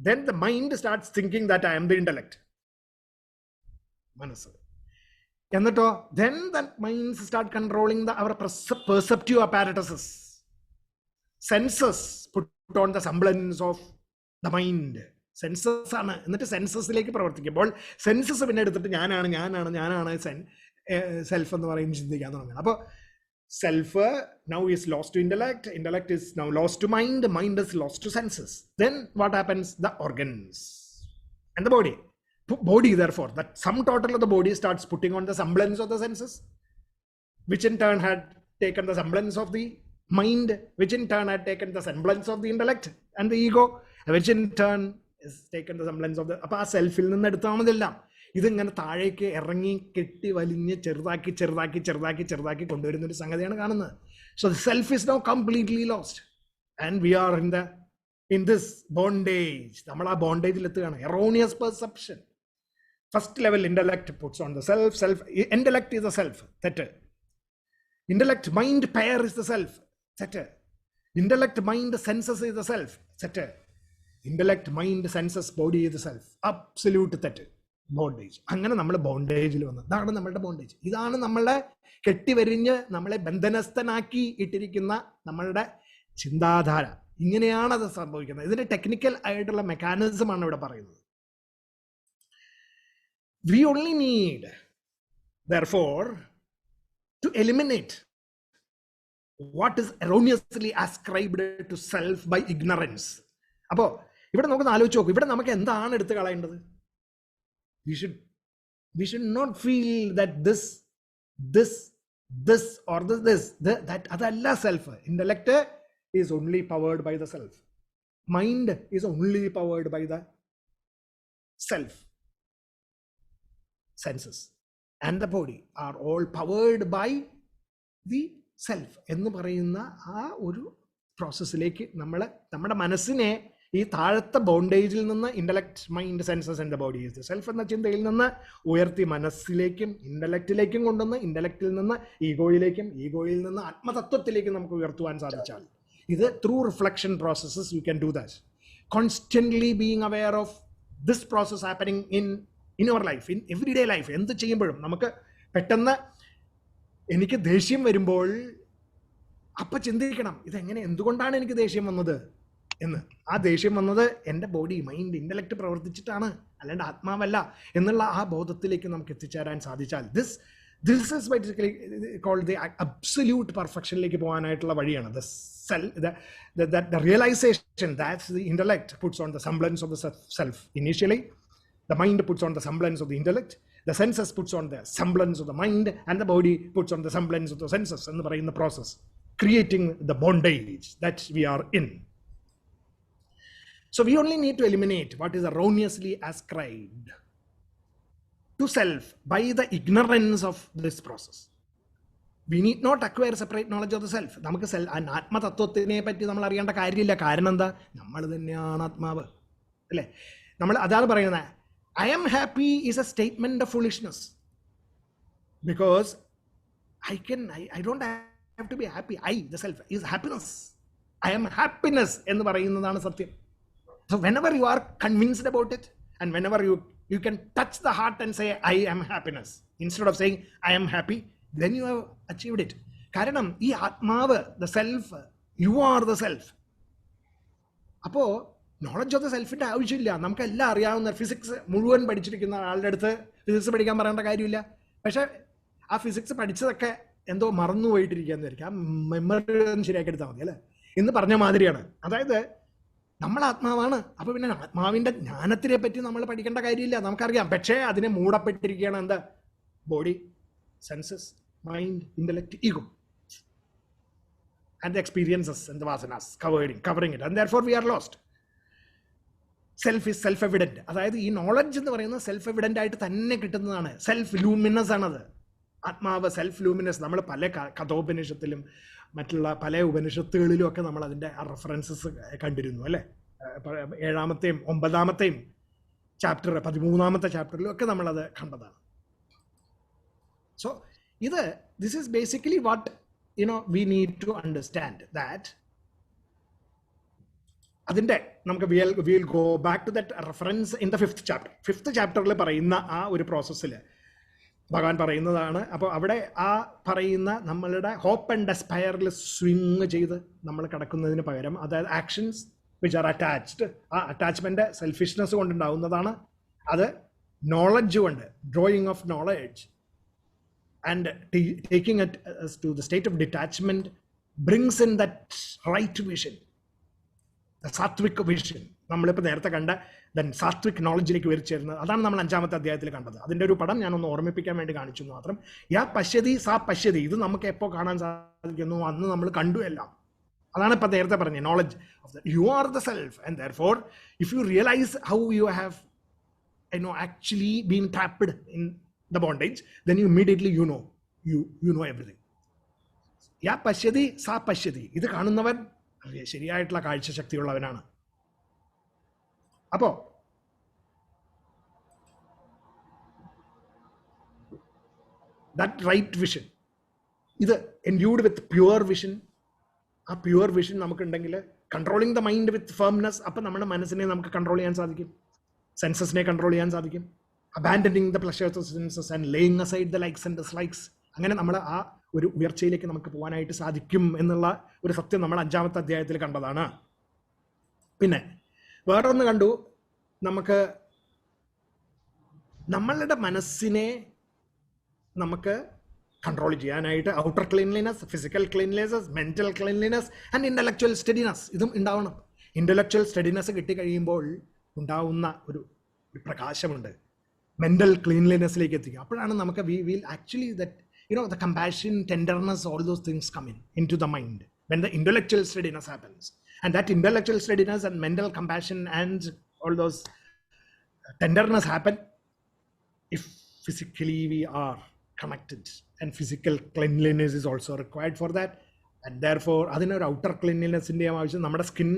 A: Then the mind starts thinking that I am the intellect. മനസ്സ്. എന്നിട്ടോ then the minds start controlling our perceptive apparatuses. Senses put on the semblance of the mind. Census ആണ്. എന്നിട്ട് സെൻസസിലേക്ക് പ്രവർത്തിക്കുമ്പോൾ census പിന്നെ എടുത്തിട്ട് ഞാനാണ് self എന്ന് പറയുന്നത് ചിന്തിക്കാൻ തുടങ്ങുന്നത്. അപ്പോൾ self now is lost to intellect, intellect is now lost to mind, mind is lost to senses. Then what happens? The organs and the body therefore, that sum total of the body starts putting on the semblance of the senses, which in turn had taken the semblance of the mind, which in turn had taken the semblance of the intellect and the ego, which in turn is taken the semblance of the. അപ്പോൾ ആ സെൽഫിൽ നിന്ന് എടുത്താണെന്നെല്ലാം ഇതിങ്ങനെ താഴേക്ക് ഇറങ്ങി കെട്ടി വലിഞ്ഞ് ചെറുതാക്കി കൊണ്ടുവരുന്നൊരു സംഗതിയാണ് കാണുന്നത്. So the self is now completely lost and we are in this bondage. നമ്മൾ ആ ബോണ്ടേജിൽ എത്തുകയാണ്. Erroneous perception. First level intellect puts on the self. Intellect is the self, തെറ്റ്. Intellect mind pair is the self, തെറ്റ്. Intellect mind senses is the self, തെറ്റ്. Intellect mind senses body is the self, absolute തെറ്റ്. Bondage. അങ്ങനെ നമ്മൾ ബോണ്ടേജിൽ വന്നത്. ഇതാണ് നമ്മളുടെ bondage. ഇതാണ് നമ്മളെ കെട്ടിവരിഞ്ഞ് നമ്മളെ ബന്ധനസ്ഥനാക്കി ഇട്ടിരിക്കുന്ന നമ്മളുടെ ചിന്താധാര. ഇങ്ങനെയാണ് അത് സംഭവിക്കുന്നത്. ഇതിന്റെ ടെക്നിക്കൽ ആയിട്ടുള്ള മെക്കാനിസം ആണ് ഇവിടെ പറയുന്നത്. We only need, therefore, to eliminate what is erroneously ascribed to self by ignorance. അപ്പോൾ ഇവിടെ നമുക്ക് ആലോചിച്ച് നോക്കും, ഇവിടെ നമുക്ക് എന്താണ് എടുത്തു കളയേണ്ടത്? We should not feel that this or that അതല്ല self. Intellect is only powered by the self. Mind is only powered by the self. Senses and the body are all powered by the self എന്ന് പറയുന്ന ആ ഒരു പ്രോസസ്സിലേക്ക് നമ്മുടെ മനസ്സിനെ ഈ താഴത്തെ ബോണ്ടേജിൽ നിന്ന് intellect, mind, census and the body is the self എന്ന ചിന്തയിൽ നിന്ന് ഉയർത്തി മനസ്സിലേക്കും ഇന്റലക്റ്റിലേക്കും കൊണ്ടുവന്ന് ഇന്റലക്റ്റിൽ നിന്ന് ഈഗോയിലേക്കും ഈഗോയിൽ നിന്ന് ആത്മതത്വത്തിലേക്കും നമുക്ക് ഉയർത്തുവാൻ സാധിച്ചാൽ, ഇത് through reflection processes you can do that. Constantly being aware of this process happening in your life, in every day life. എന്ത് ചെയ്യുമ്പോഴും നമുക്ക് പെട്ടെന്ന് എനിക്ക് ദേഷ്യം വരുമ്പോൾ അപ്പം ചിന്തിക്കണം, ഇതെങ്ങനെ, എന്തുകൊണ്ടാണ് എനിക്ക് ദേഷ്യം വന്നത് എന്ന്. ആ ദേഷ്യം വന്നത് എൻ്റെ ബോഡി, മൈൻഡ്, ഇന്റലക്ട് പ്രവർത്തിച്ചിട്ടാണ്, അല്ലാണ്ട് ആത്മാവല്ല എന്നുള്ള ആ ബോധത്തിലേക്ക് നമുക്ക് എത്തിച്ചേരാൻ സാധിച്ചാൽ, This is basically called the absolute perfection. The realization that the intellect puts on the semblance of the self. Initially, the mind puts on the semblance of the intellect, the senses puts on the semblance of the mind, and the body puts on the semblance of the senses in the process, creating the bondage that we are in. So we only need to eliminate what is erroneously ascribed to self by the ignorance of this process. We need not acquire separate knowledge of the self. നമുക്ക് ആത്മതത്വത്തിനെ പറ്റി നമ്മൾ അറിയേണ്ട കാര്യമില്ല. കാരണം എന്താ? നമ്മൾ തന്നെയാണ് ആത്മാവ്, അല്ലേ? നമ്മൾ അതാണ് പറയുന്നത്. I am happy is a statement of foolishness, because I don't have to be happy. I, the self, is happiness. I am happiness എന്ന് പറയുന്നതാണ് സത്യം. So whenever you are convinced about it, and whenever you can touch the heart and say I am happiness instead of saying I am happy, then you have achieved it. കാരണം ഈ ആത്മാവ്, the self, you are the self. അപ്പോൾ knowledge of the സെൽഫിന്റെ ആവശ്യമില്ല. നമുക്ക് എല്ലാം അറിയാവുന്ന physics മുഴുവൻ പഠിച്ചിരിക്കുന്ന ആളുടെ അടുത്ത് ഫിസിക്സ് പഠിക്കാൻ പറയേണ്ട കാര്യമില്ല. പക്ഷെ ആ ഫിസിക്സ് പഠിച്ചതൊക്കെ എന്തോ മറന്നു പോയിട്ടിരിക്കുകയെന്നായിരിക്കും. ആ മെമ്മറി ഒന്ന് ശരിയാക്കി എടുത്താൽ മതി, അല്ലേ? എന്ന് പറഞ്ഞ മാതിരിയാണ്. അതായത് നമ്മൾ ആത്മാവാണ്. അപ്പൊ പിന്നെ ആത്മാവിന്റെ ജ്ഞാനത്തിനെ പറ്റി നമ്മൾ പഠിക്കേണ്ട കാര്യമില്ല, നമുക്കറിയാം. പക്ഷേ അതിനെ മൂടപ്പെട്ടിരിക്കുകയാണ് എന്താ? Body, census, mind, intellect, ego, and the experiences and the vasanas covering it, and therefore we are lost. Self is self-evident. അതായത് ഈ നോളജ് എന്ന് പറയുന്നത് സെൽഫ് എവിഡന്റ് ആയിട്ട് തന്നെ കിട്ടുന്നതാണ്. സെൽഫ് ലൂമിനസ് ആണത്. ആത്മാവ് സെൽഫ് ലൂമിനസ്. നമ്മൾ പല കഥോപനിഷത്തിലും മറ്റുള്ള പല ഉപനിഷത്തുകളിലും ഒക്കെ നമ്മൾ അതിൻ്റെ റെഫറൻസസ് കണ്ടിരുന്നു, അല്ലേ? 7-ാമത്തെയും 9-ാമത്തെയും ചാപ്റ്റർ, 13-ാമത്തെ ചാപ്റ്ററിലും ഒക്കെ നമ്മളത് കണ്ടതാണ്. So this is basically what we need to understand, that അതിൻ്റെ നമുക്ക് we'll go back to that reference in the 5th chapter. 5th ചാപ്റ്ററിൽ പറയുന്ന ആ ഒരു പ്രോസസ്സിൽ ഭഗവാൻ പറയുന്നതാണ്. അപ്പോൾ അവിടെ ആ പറയുന്ന നമ്മളുടെ ഹോപ്പ് ആൻഡ് ഡെസ്പയറിൽ സ്വിങ് ചെയ്ത് നമ്മൾ കിടക്കുന്നതിന് പകരം, അതായത് ആക്ഷൻസ് വിച്ച് ആർ അറ്റാച്ച്ഡ്, ആ അറ്റാച്ച്മെന്റ് സെൽഫിഷ്നെസ് കൊണ്ടുണ്ടാവുന്നതാണ്. അത് നോളജ് കൊണ്ട്, drawing of knowledge and taking it to the state of detachment brings in that right vision, the sattvic vision. നമ്മളിപ്പോൾ നേരത്തെ കണ്ട സാത്വിക് നോളജിലേക്ക് വരിച്ചേരുന്നത് അതാണ് നമ്മൾ 5-ാമത്തെ അധ്യായത്തിൽ കണ്ടത്. അതിൻ്റെ ഒരു പടം ഞാനൊന്ന് ഓർമ്മിപ്പിക്കാൻ വേണ്ടി കാണിച്ചു മാത്രം. യാ പശ്യതി സാ പശ്യതി, ഇത് നമുക്ക് എപ്പോൾ കാണാൻ സാധിക്കുന്നു? അന്ന് നമ്മൾ കണ്ടു എല്ലാം. അതാണ് ഇപ്പം നേരത്തെ പറഞ്ഞത്, knowledge of the you are the self, and therefore if you realise how you have actually been trapped in the bondage, then you immediately you know everything. യാ പശ്യതി സാ പശ്യതി, ഇത് കാണുന്നവൻ ശരിയായിട്ടുള്ള കാഴ്ചശക്തിയുള്ളവനാണ്. അപ്പോ ദാറ്റ് റൈറ്റ് വിഷൻ, ഇത് എൻഡ്യൂഡ് വിത്ത് പ്യുവർ വിഷൻ. ആ pure vision നമുക്കുണ്ടെങ്കിൽ controlling the mind with firmness, അപ്പം നമ്മുടെ മനസ്സിനെ നമുക്ക് കൺട്രോൾ ചെയ്യാൻ സാധിക്കും, സെൻസസിനെ കൺട്രോൾ ചെയ്യാൻ സാധിക്കും. Abandoning the pleasures of senses and laying aside the likes and dislikes. അങ്ങനെ നമ്മൾ ആ ഒരു ഉയർച്ചയിലേക്ക് നമുക്ക് പോകാനായിട്ട് സാധിക്കും എന്നുള്ള ഒരു സത്യം നമ്മൾ 5-ാമത്തെ അധ്യായത്തിൽ കണ്ടതാണ്. പിന്നെ വേറൊന്ന് കണ്ടു, നമുക്ക് നമ്മളുടെ മനസ്സിനെ നമുക്ക് കൺട്രോൾ ചെയ്യാനായിട്ട് outer cleanliness, physical cleanliness, mental cleanliness and intellectual steadiness, ഇതും ഉണ്ടാവണം. ഇന്റലക്ച്വൽ സ്റ്റഡിനെസ് കിട്ടിക്കഴിയുമ്പോൾ ഉണ്ടാവുന്ന ഒരു പ്രകാശമുണ്ട്, മെന്റൽ ക്ലീൻലിനെസ്സിലേക്ക് എത്തിക്കുക. അപ്പോഴാണ് നമുക്ക് we will actually that the compassion, tenderness, all those things come into the mind when the intellectual steadiness happens. And that intellectual steadiness and mental compassion and all those tenderness happen if physically we are connected, and physical cleanliness is also required for that. And therefore അതിനൊരു outer ക്ലീൻലിനെസ്സിൻ്റെ ആവശ്യം. നമ്മുടെ skin,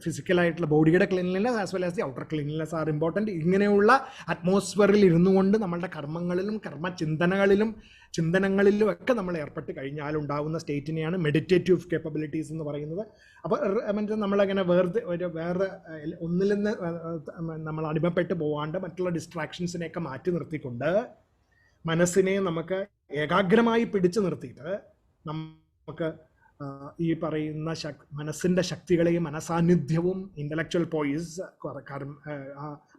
A: ഫിസിക്കലായിട്ടുള്ള ബോഡിയുടെ cleanliness as well as the outer cleanliness are important. ഇങ്ങനെയുള്ള അറ്റ്മോസ്ഫിയറിൽ ഇരുന്നു കൊണ്ട് നമ്മളുടെ കർമ്മങ്ങളിലും ചിന്തനങ്ങളിലും ഒക്കെ നമ്മൾ ഏർപ്പെട്ട് കഴിഞ്ഞാൽ ഉണ്ടാകുന്ന സ്റ്റേറ്റിനെയാണ് മെഡിറ്റേറ്റീവ് കേപ്പബിലിറ്റീസ് എന്ന് പറയുന്നത്. അപ്പോൾ നമ്മളങ്ങനെ വേറെ ഒന്നിൽ നിന്ന് നമ്മൾ അടിമപ്പെട്ട് പോകാണ്ട് മറ്റുള്ള ഡിസ്ട്രാക്ഷൻസിനെയൊക്കെ മാറ്റി നിർത്തിക്കൊണ്ട് മനസ്സിനെ നമുക്ക് ഏകാഗ്രമായി പിടിച്ചു നിർത്തിയിട്ട് നമുക്ക് ഈ പറയുന്ന മനസ്സിൻ്റെ ശക്തികളെയും മനസാന്നിധ്യവും ഇന്റലക്ച്വൽ പോയിസ്,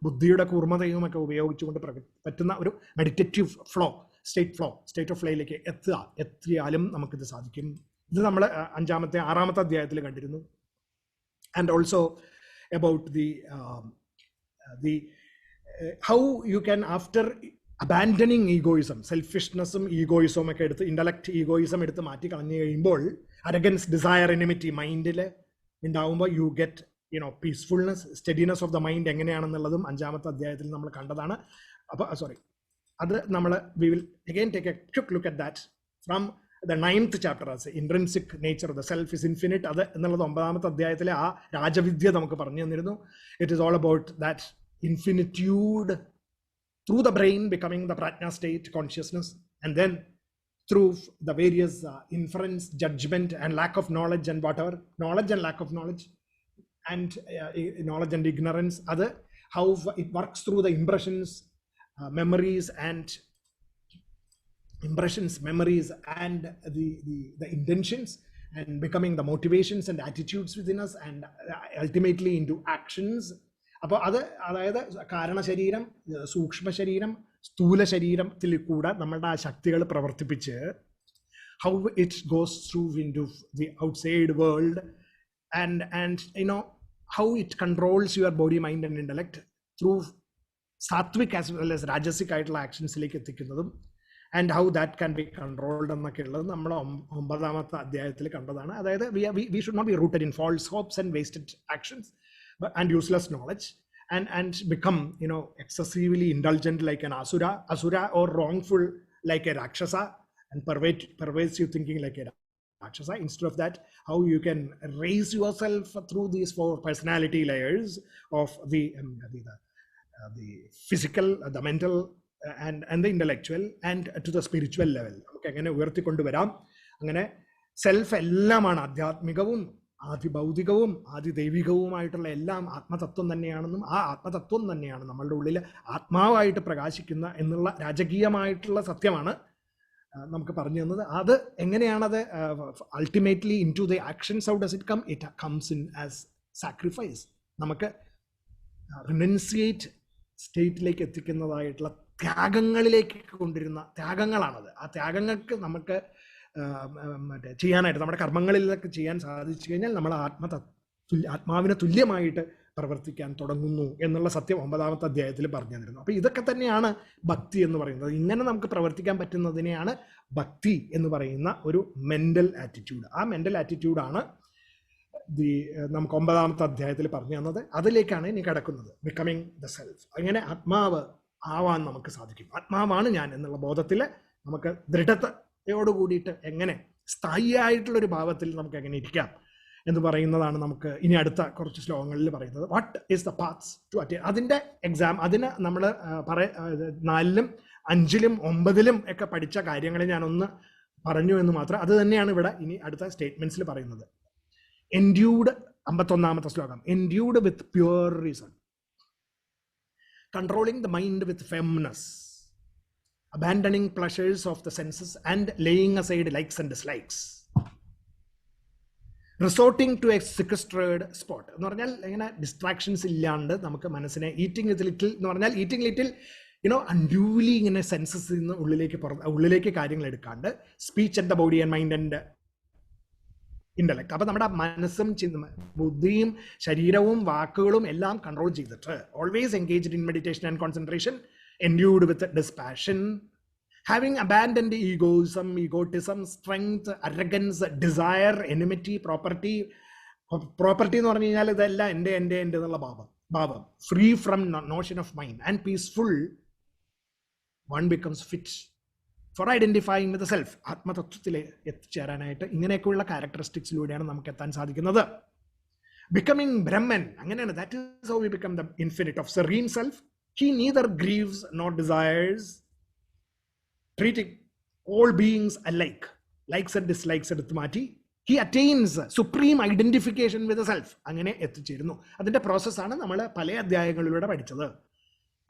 A: ബുദ്ധിയുടെ കൂർമ്മതയും ഒക്കെ ഉപയോഗിച്ചുകൊണ്ട് പറ്റുന്ന ഒരു മെഡിറ്റേറ്റീവ് ഫ്ലോ, സ്റ്റേറ്റ് ഓഫ് ഫ്ലോയിലേക്ക് എത്തിയാലും നമുക്കിത് സാധിക്കും. ഇത് നമ്മൾ 6ാമത്തെ അധ്യായത്തിൽ കണ്ടിരുന്നു. And also about the how you can, after abandoning egoism, selfishnessum egoism ഒക്കെ എടുത്ത്, intellect egoism എടുത്ത് മാറ്റി കളഞ്ഞു കഴിയുമ്പോൾ arrogance, desire, enmity മൈൻഡിൽ ഉണ്ടാവുമ്പോൾ you get peacefulness, steadiness of the mind എങ്ങനെയാണെന്നുള്ളതും 5ാമത്തെ അധ്യായത്തിൽ നമ്മൾ കണ്ടതാണ്. അപ്പോൾ അത് നമ്മൾ we will again take a quick look at that from the 9th chapter as intrinsic nature of the self is infinite. അത് എന്നുള്ളത് 9ാമത്തെ അധ്യായത്തിലെ ആ രാജവിദ്യ നമുക്ക് പറഞ്ഞു തന്നിരുന്നു. It is all about that infinitude through the brain becoming the prajna state, consciousness, and then through the various inference, judgment, and lack of knowledge and whatever, knowledge and lack of knowledge, and knowledge and ignorance, other how it works through the impressions, memories and the intentions, and becoming the motivations and attitudes within us, and ultimately into actions. അപ്പോൾ അതായത് കാരണ ശരീരം, സൂക്ഷ്മ ശരീരം, സ്ഥൂല ശരീരത്തിൽ കൂടെ നമ്മളുടെ ആ ശക്തികൾ പ്രവർത്തിപ്പിച്ച് how it goes through into the outside world, and how it controls your body, mind and intellect through sattvic as well as rajasic ആയിട്ടുള്ള ആക്ഷൻസിലേക്ക് എത്തിക്കുന്നതും, and how that can be controlled എന്നൊക്കെ ഉള്ളത് നമ്മൾ 9ാമത്തെ അധ്യായത്തിൽ കണ്ടതാണ്. അതായത് we should not be rooted in false hopes and wasted actions and useless knowledge, and become excessively indulgent like an asura, or wrongful like a rakshasa, and pervasive thinking like a rakshasa. Instead of that, how you can raise yourself through these 4 personality layers of the physical, the mental, and the intellectual, and to the spiritual level. നമുക്ക് എങ്ങനെ ഉയർത്തിക്കൊണ്ടുവരാം. അങ്ങനെ self എല്ലാമാണ്, ആധ്യാത്മികവും ആദിഭൗതികവും ആദിദൈവികവുമായിട്ടുള്ള എല്ലാം ആത്മതത്വം തന്നെയാണെന്നും ആ ആത്മതത്വം തന്നെയാണ് നമ്മളുടെ ഉള്ളിൽ ആത്മാവായിട്ട് പ്രകാശിക്കുന്ന എന്നുള്ള രാജകീയമായിട്ടുള്ള സത്യമാണ് നമുക്ക് പറഞ്ഞു തന്നത്. അത് എങ്ങനെയാണത് ultimately into the actions, how does it come? It comes in as sacrifice. നമുക്ക് റിനൻസിയേറ്റ് സ്റ്റേറ്റിലേക്ക് എത്തിക്കുന്നതായിട്ടുള്ള ത്യാഗങ്ങളിലേക്ക് കൊണ്ടിരുന്ന ത്യാഗങ്ങളാണത്. ആ ത്യാഗങ്ങൾക്ക് നമുക്ക് ചെയ്യാനായിട്ട് നമ്മുടെ കർമ്മങ്ങളിലൊക്കെ ചെയ്യാൻ സാധിച്ചു കഴിഞ്ഞാൽ നമ്മൾ ആത്മാവിന് തുല്യമായിട്ട് പ്രവർത്തിക്കാൻ തുടങ്ങുന്നു എന്നുള്ള സത്യം 9ാമത്തെ അധ്യായത്തിൽ പറഞ്ഞു തന്നിരുന്നു. അപ്പോൾ ഇതൊക്കെ തന്നെയാണ് ഭക്തി എന്ന് പറയുന്നത്. ഇങ്ങനെ നമുക്ക് പ്രവർത്തിക്കാൻ പറ്റുന്നതിനെയാണ് ഭക്തി എന്ന് പറയുന്ന ഒരു മെൻ്റൽ ആറ്റിറ്റ്യൂഡ്. ആ മെൻ്റൽ ആറ്റിറ്റ്യൂഡാണ് നമുക്ക് 9ാമത്തെ അധ്യായത്തിൽ പറഞ്ഞു തന്നത്. അതിലേക്കാണ് ഇനി കിടക്കുന്നത്, ബിക്കമിങ് ദ സെൽഫ്. അങ്ങനെ ആത്മാവ് ആവാൻ നമുക്ക് സാധിക്കും. ആത്മാവാണ് ഞാൻ എന്നുള്ള ബോധത്തിൽ നമുക്ക് ദൃഢതയോട് കൂടിയിട്ട് എങ്ങനെ സ്ഥായിയായിട്ടുള്ളൊരു ഭാവത്തിൽ നമുക്ക് എങ്ങനെ ഇരിക്കാം എന്ന് പറയുന്നതാണ് നമുക്ക് ഇനി അടുത്ത കുറച്ച് ശ്ലോകങ്ങളിൽ പറയുന്നത്. What is the paths to attain? അതിൻ്റെ എക്സാം, അതിന് നമ്മൾ 4ലും 5ലും 9ലും ഒക്കെ പഠിച്ച കാര്യങ്ങളെ ഞാനൊന്ന് പറഞ്ഞു എന്ന് മാത്രം. അത് തന്നെയാണ് ഇവിടെ ഇനി അടുത്ത സ്റ്റേറ്റ്മെന്റ്സിൽ പറയുന്നത്. എൻഡ്യൂഡ്, 51ാമത്തെ ശ്ലോകം, endued with pure reason, controlling the mind with firmness, abandoning pleasures of the senses and laying aside likes and dislikes, resorting to a sequestered spot. എന്ന് പറഞ്ഞാൽ എങ്ങനെ ഡിസ്ട്രാക്ഷൻസ് ഇല്ലാണ്ട് നമുക്ക് മനസ്സിനെ ഈറ്റിംഗ് വിത്ത് ലിറ്റിൽ എന്ന് പറഞ്ഞാൽ ഈറ്റിംഗ് ലിറ്റിൽ അൺഡ്യൂലി ഇങ്ങനെ സെൻസസിൽ നിന്ന് ഉള്ളിലേക്ക് കാര്യങ്ങൾ എടുക്കാണ്ട്, speech and the body and mind and intellect. അപ്പൊ നമ്മുടെ മനസ്സും ബുദ്ധിയും ശരീരവും വാക്കുകളും എല്ലാം കൺട്രോൾ ചെയ്തിട്ട് always engaged in meditation and concentration, endued with dispassion, having abandoned egoism, egotism, strength, arrogance, desire, enmity, property എന്ന് പറഞ്ഞു കഴിഞ്ഞാൽ ഇതെല്ലാം എൻ്റെ എന്നുള്ള ഭാവം, free from notion of mind and peaceful, one becomes fit for identifying with self. ആത്മതത്വത്തിൽ എത്തിച്ചേരാനായിട്ട് ഇങ്ങനെയൊക്കെയുള്ള ക്യാരക്ടറിസ്റ്റിക്സിലൂടെയാണ് നമുക്ക് എത്താൻ സാധിക്കുന്നത്. ബിക്കമിങ് ബ്രഹ്മൻ, അങ്ങനെയാണ്. That is how we become the infinite of serene self. He neither grieves nor desires, treating all beings alike. Likes and dislikes എടുത്ത് മാറ്റി he attains supreme identification with self. അങ്ങനെ എത്തിച്ചേരുന്നു. അതിന്റെ പ്രോസസ്സാണ് നമ്മൾ പല അധ്യായങ്ങളിലൂടെ പഠിച്ചത്.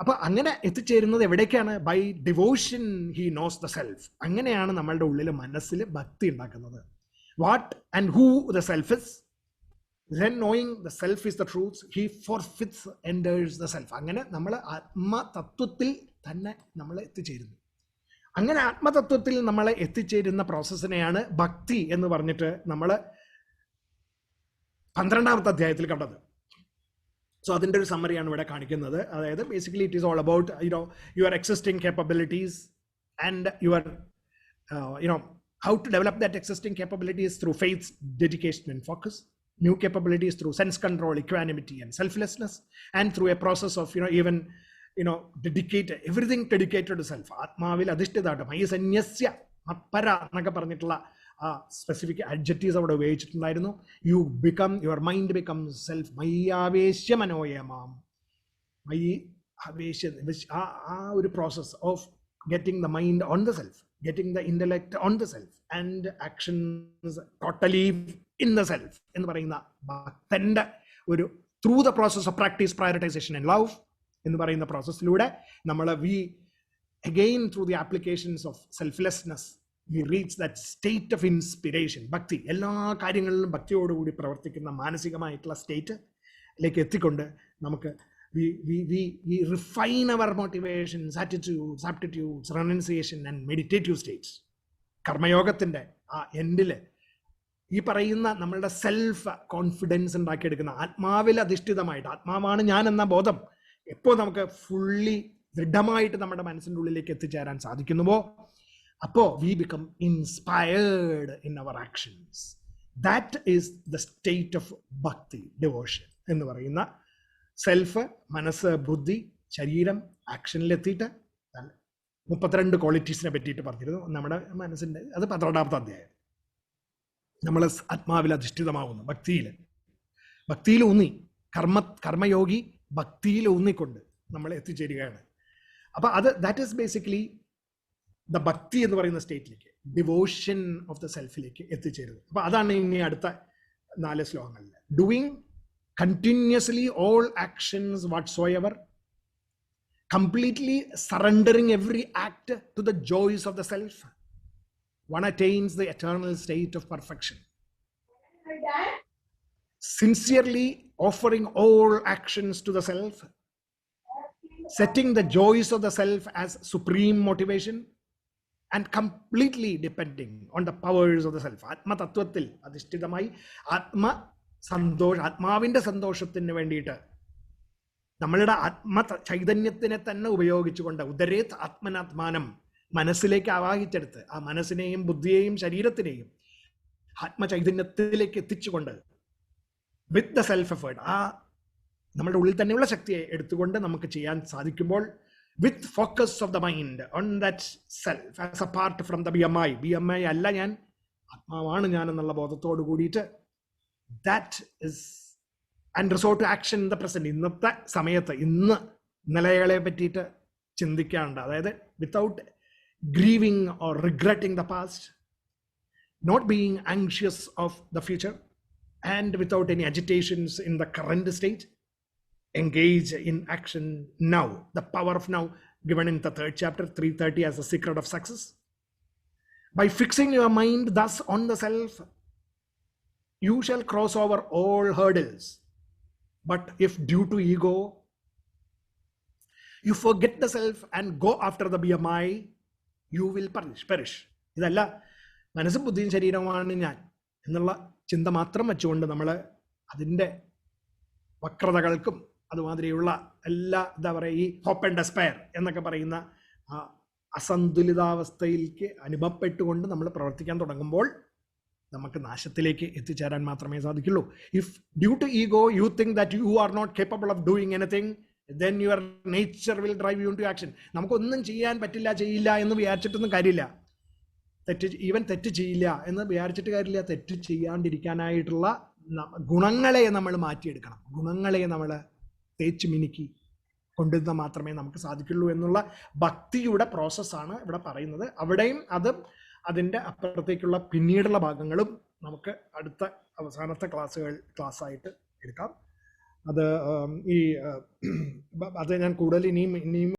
A: അപ്പൊ അങ്ങനെ എത്തിച്ചേരുന്നത് എവിടേക്കാണ്? By devotion he knows the self. അങ്ങനെയാണ് നമ്മളുടെ ഉള്ളിൽ മനസ്സിൽ ഭക്തി ഉണ്ടാക്കുന്നത്. What and who the self is, then knowing the self is the truth, he forfeits, enters the self. അങ്ങനെ നമ്മൾ ആത്മതത്വത്തിൽ തന്നെ നമ്മൾ എത്തിച്ചേരുന്നു. അങ്ങനെ ആത്മതത്വത്തിൽ നമ്മളെ എത്തിച്ചേരുന്ന പ്രോസസ്സിനെയാണ് ഭക്തി എന്ന് പറഞ്ഞിട്ട് നമ്മൾ 12ാമത്തെ അധ്യായത്തിൽ കണ്ടത്. സോ അതിൻ്റെ ഒരു സമ്മറിയാണ് ഇവിടെ കാണിക്കുന്നത്. അതായത് basically it is all about your existing capabilities and your how to develop that existing capabilities through faith, dedication and focus, new capabilities through sense control, equanimity and selflessness, and through a process of even dedicated, everything dedicated to self. ആത്മാവിൽ അധിഷ്ഠിതമായിട്ട് മയ്യസന്യസ്യ മപ്പര എന്നൊക്കെ പറഞ്ഞിട്ടുള്ള specific adjectives അവിടെ ഉപയോഗിച്ചിട്ടുണ്ടായിരുന്നു. Your mind become self, മയ്യാവേശ്യ മനോയമാം, മയ്യി ആവേശ്യ, ആ ഒരു process of getting the mind on the self, getting the intellect on the self and actions totally in the self എന്ന് പറയുന്ന ഭക്തന്റെ ഒരു through the process of practice, prioritization and love എന്ന് പറയുന്ന പ്രോസസ്സിലൂടെ നമ്മൾ again through the applications of selflessness we reach that state of inspiration. ഭക്തി എല്ലാ കാര്യങ്ങളിലും ഭക്തിയോടുകൂടി പ്രവർത്തിക്കുന്ന മാനസികമായിട്ടുള്ള സ്റ്റേറ്റിലേക്ക് എത്തിക്കൊണ്ട് നമുക്ക് we refine our motivations, attitudes, aptitudes, renunciation and meditative states. കർമ്മയോഗത്തിൻ്റെ ആ എൻഡില് ഈ പറയുന്ന നമ്മളുടെ സെൽഫ് കോൺഫിഡൻസ് ഉണ്ടാക്കിയെടുക്കുന്ന ആത്മാവിൽ അധിഷ്ഠിതമായിട്ട്, ആത്മാവാണ് ഞാൻ എന്ന ബോധം എപ്പോൾ നമുക്ക് ഫുള്ളി ദൃഢമായിട്ട് നമ്മുടെ മനസ്സിൻ്റെ ഉള്ളിലേക്ക് എത്തിച്ചേരാൻ സാധിക്കുന്നുവോ അപ്പോൾ we become inspired in our actions. That is the state of bhakti, devotion എന്ന് പറയുന്ന സെൽഫ്, മനസ്സ്, ബുദ്ധി, ശരീരം ആക്ഷനിലെത്തിയിട്ട് 32 ക്വാളിറ്റീസിനെ പറ്റിയിട്ട് പറഞ്ഞിരുന്നു നമ്മുടെ മനസ്സിൻ്റെ. അത് 12ാമത്തെ അധ്യായം. നമ്മൾ ആത്മാവിൽ അധിഷ്ഠിതമാവുന്നു ഭക്തിയിൽ ഊന്നി, കർമ്മയോഗി ഭക്തിയിൽ ഊന്നിക്കൊണ്ട് നമ്മൾ എത്തിച്ചേരുകയാണ്. അപ്പം ദാറ്റ് ഈസ് ബേസിക്കലി ദ ഭക്തി എന്ന് പറയുന്ന സ്റ്റേറ്റിലേക്ക്, ഡിവോഷൻ ഓഫ് ദ സെൽഫിലേക്ക് എത്തിച്ചേരുന്നത്. അപ്പം അതാണ് ഇനി അടുത്ത 4 ശ്ലോകങ്ങളിൽ. Doing continuously all actions whatsoever, completely surrendering every act to the joys of the self, one attains the eternal state of perfection. Sincerely offering all actions to the self, setting the joys of the self as supreme motivation and completely depending on the powers of the self. Atma tattvathil adhishthithamai ആത്മാവിൻ്റെ സന്തോഷത്തിന് വേണ്ടിയിട്ട് നമ്മളുടെ ആത്മ ചൈതന്യത്തിനെ തന്നെ ഉപയോഗിച്ചുകൊണ്ട് ഉദരേത് ആത്മനാത്മാനം മനസ്സിലേക്ക് ആവാഹിച്ചെടുത്ത് ആ മനസ്സിനെയും ബുദ്ധിയെയും ശരീരത്തിനെയും ആത്മചൈതന്യത്തിലേക്ക് എത്തിച്ചുകൊണ്ട് വിത്ത് ദ സെൽഫ് എഫേർട്ട്, ആ നമ്മുടെ ഉള്ളിൽ തന്നെയുള്ള ശക്തിയെ എടുത്തുകൊണ്ട് നമുക്ക് ചെയ്യാൻ സാധിക്കുമ്പോൾ with focus of the mind on that self as apart from the BMI അല്ല ഞാൻ, ആത്മാവാണ് ഞാൻ എന്നുള്ള ബോധത്തോട് കൂടിയിട്ട് that is and resort to action in the present. ഇന്നത്തെ സമയത്ത് ഇന്നലകളെ പറ്റിയിട്ട് ചിന്തിക്കാണ്ട്, അതായത് without grieving or regretting the past, not being anxious of the future and without any agitations in the current state, engage in action now. The power of now given in the 3rd chapter 330 as the secret of success. By fixing your mind thus on the self, you shall cross over all hurdles. But if due to ego you forget the self and go after the BMI, you will perish. ഇതല്ല മനസ്സും ബുദ്ധിയും ശരീരമാണ് ഞാൻ എന്നുള്ള ചിന്ത മാത്രം വെച്ചുകൊണ്ട് നമ്മൾ അതിൻ്റെ വക്രതകൾക്കും അതുമാതിരിയുള്ള എല്ലാ എന്താ പറയുക ഈ ഹോപ്പ് ആൻഡ് ഡെസ്പയർ എന്നൊക്കെ പറയുന്ന അസന്തുലിതാവസ്ഥയിലേക്ക് അനുഭവപ്പെട്ടുകൊണ്ട് നമ്മൾ പ്രവർത്തിക്കാൻ തുടങ്ങുമ്പോൾ നമുക്ക് നാശത്തിലേക്ക് എത്തിച്ചേരാൻ മാത്രമേ സാധിക്കുള്ളൂ. If due to ego you think that you are not capable of doing anything, then your nature will drive you into action. നമുക്കൊന്നും ചെയ്യാൻ പറ്റില്ല, ചെയ്യില്ല എന്ന് വിചാരിച്ചിട്ടൊന്നും കാര്യമില്ല. തെറ്റ് ചെയ്യില്ല എന്ന് വിചാരിച്ചിട്ട് കാര്യമില്ല. തെറ്റ് ചെയ്യാണ്ടിരിക്കാനായിട്ടുള്ള ഗുണങ്ങളെ നമ്മൾ മാറ്റിയെടുക്കണം. ഗുണങ്ങളെ നമ്മൾ തേച്ച് മിനുക്കി കൊണ്ടുവന്നാൽ മാത്രമേ നമുക്ക് സാധിക്കുള്ളൂ എന്നുള്ള ഭക്തിയുടെ പ്രോസസ്സാണ് ഇവിടെ പറയുന്നത്. അവിടെയും അതിൻ്റെ അപ്പുറത്തേക്കുള്ള പിന്നീടുള്ള ഭാഗങ്ങളും നമുക്ക് അടുത്ത അവസാനത്തെ ക്ലാസ്സായിട്ട് എടുക്കാം. അത് ഞാൻ കൂടുതൽ ഇനിയും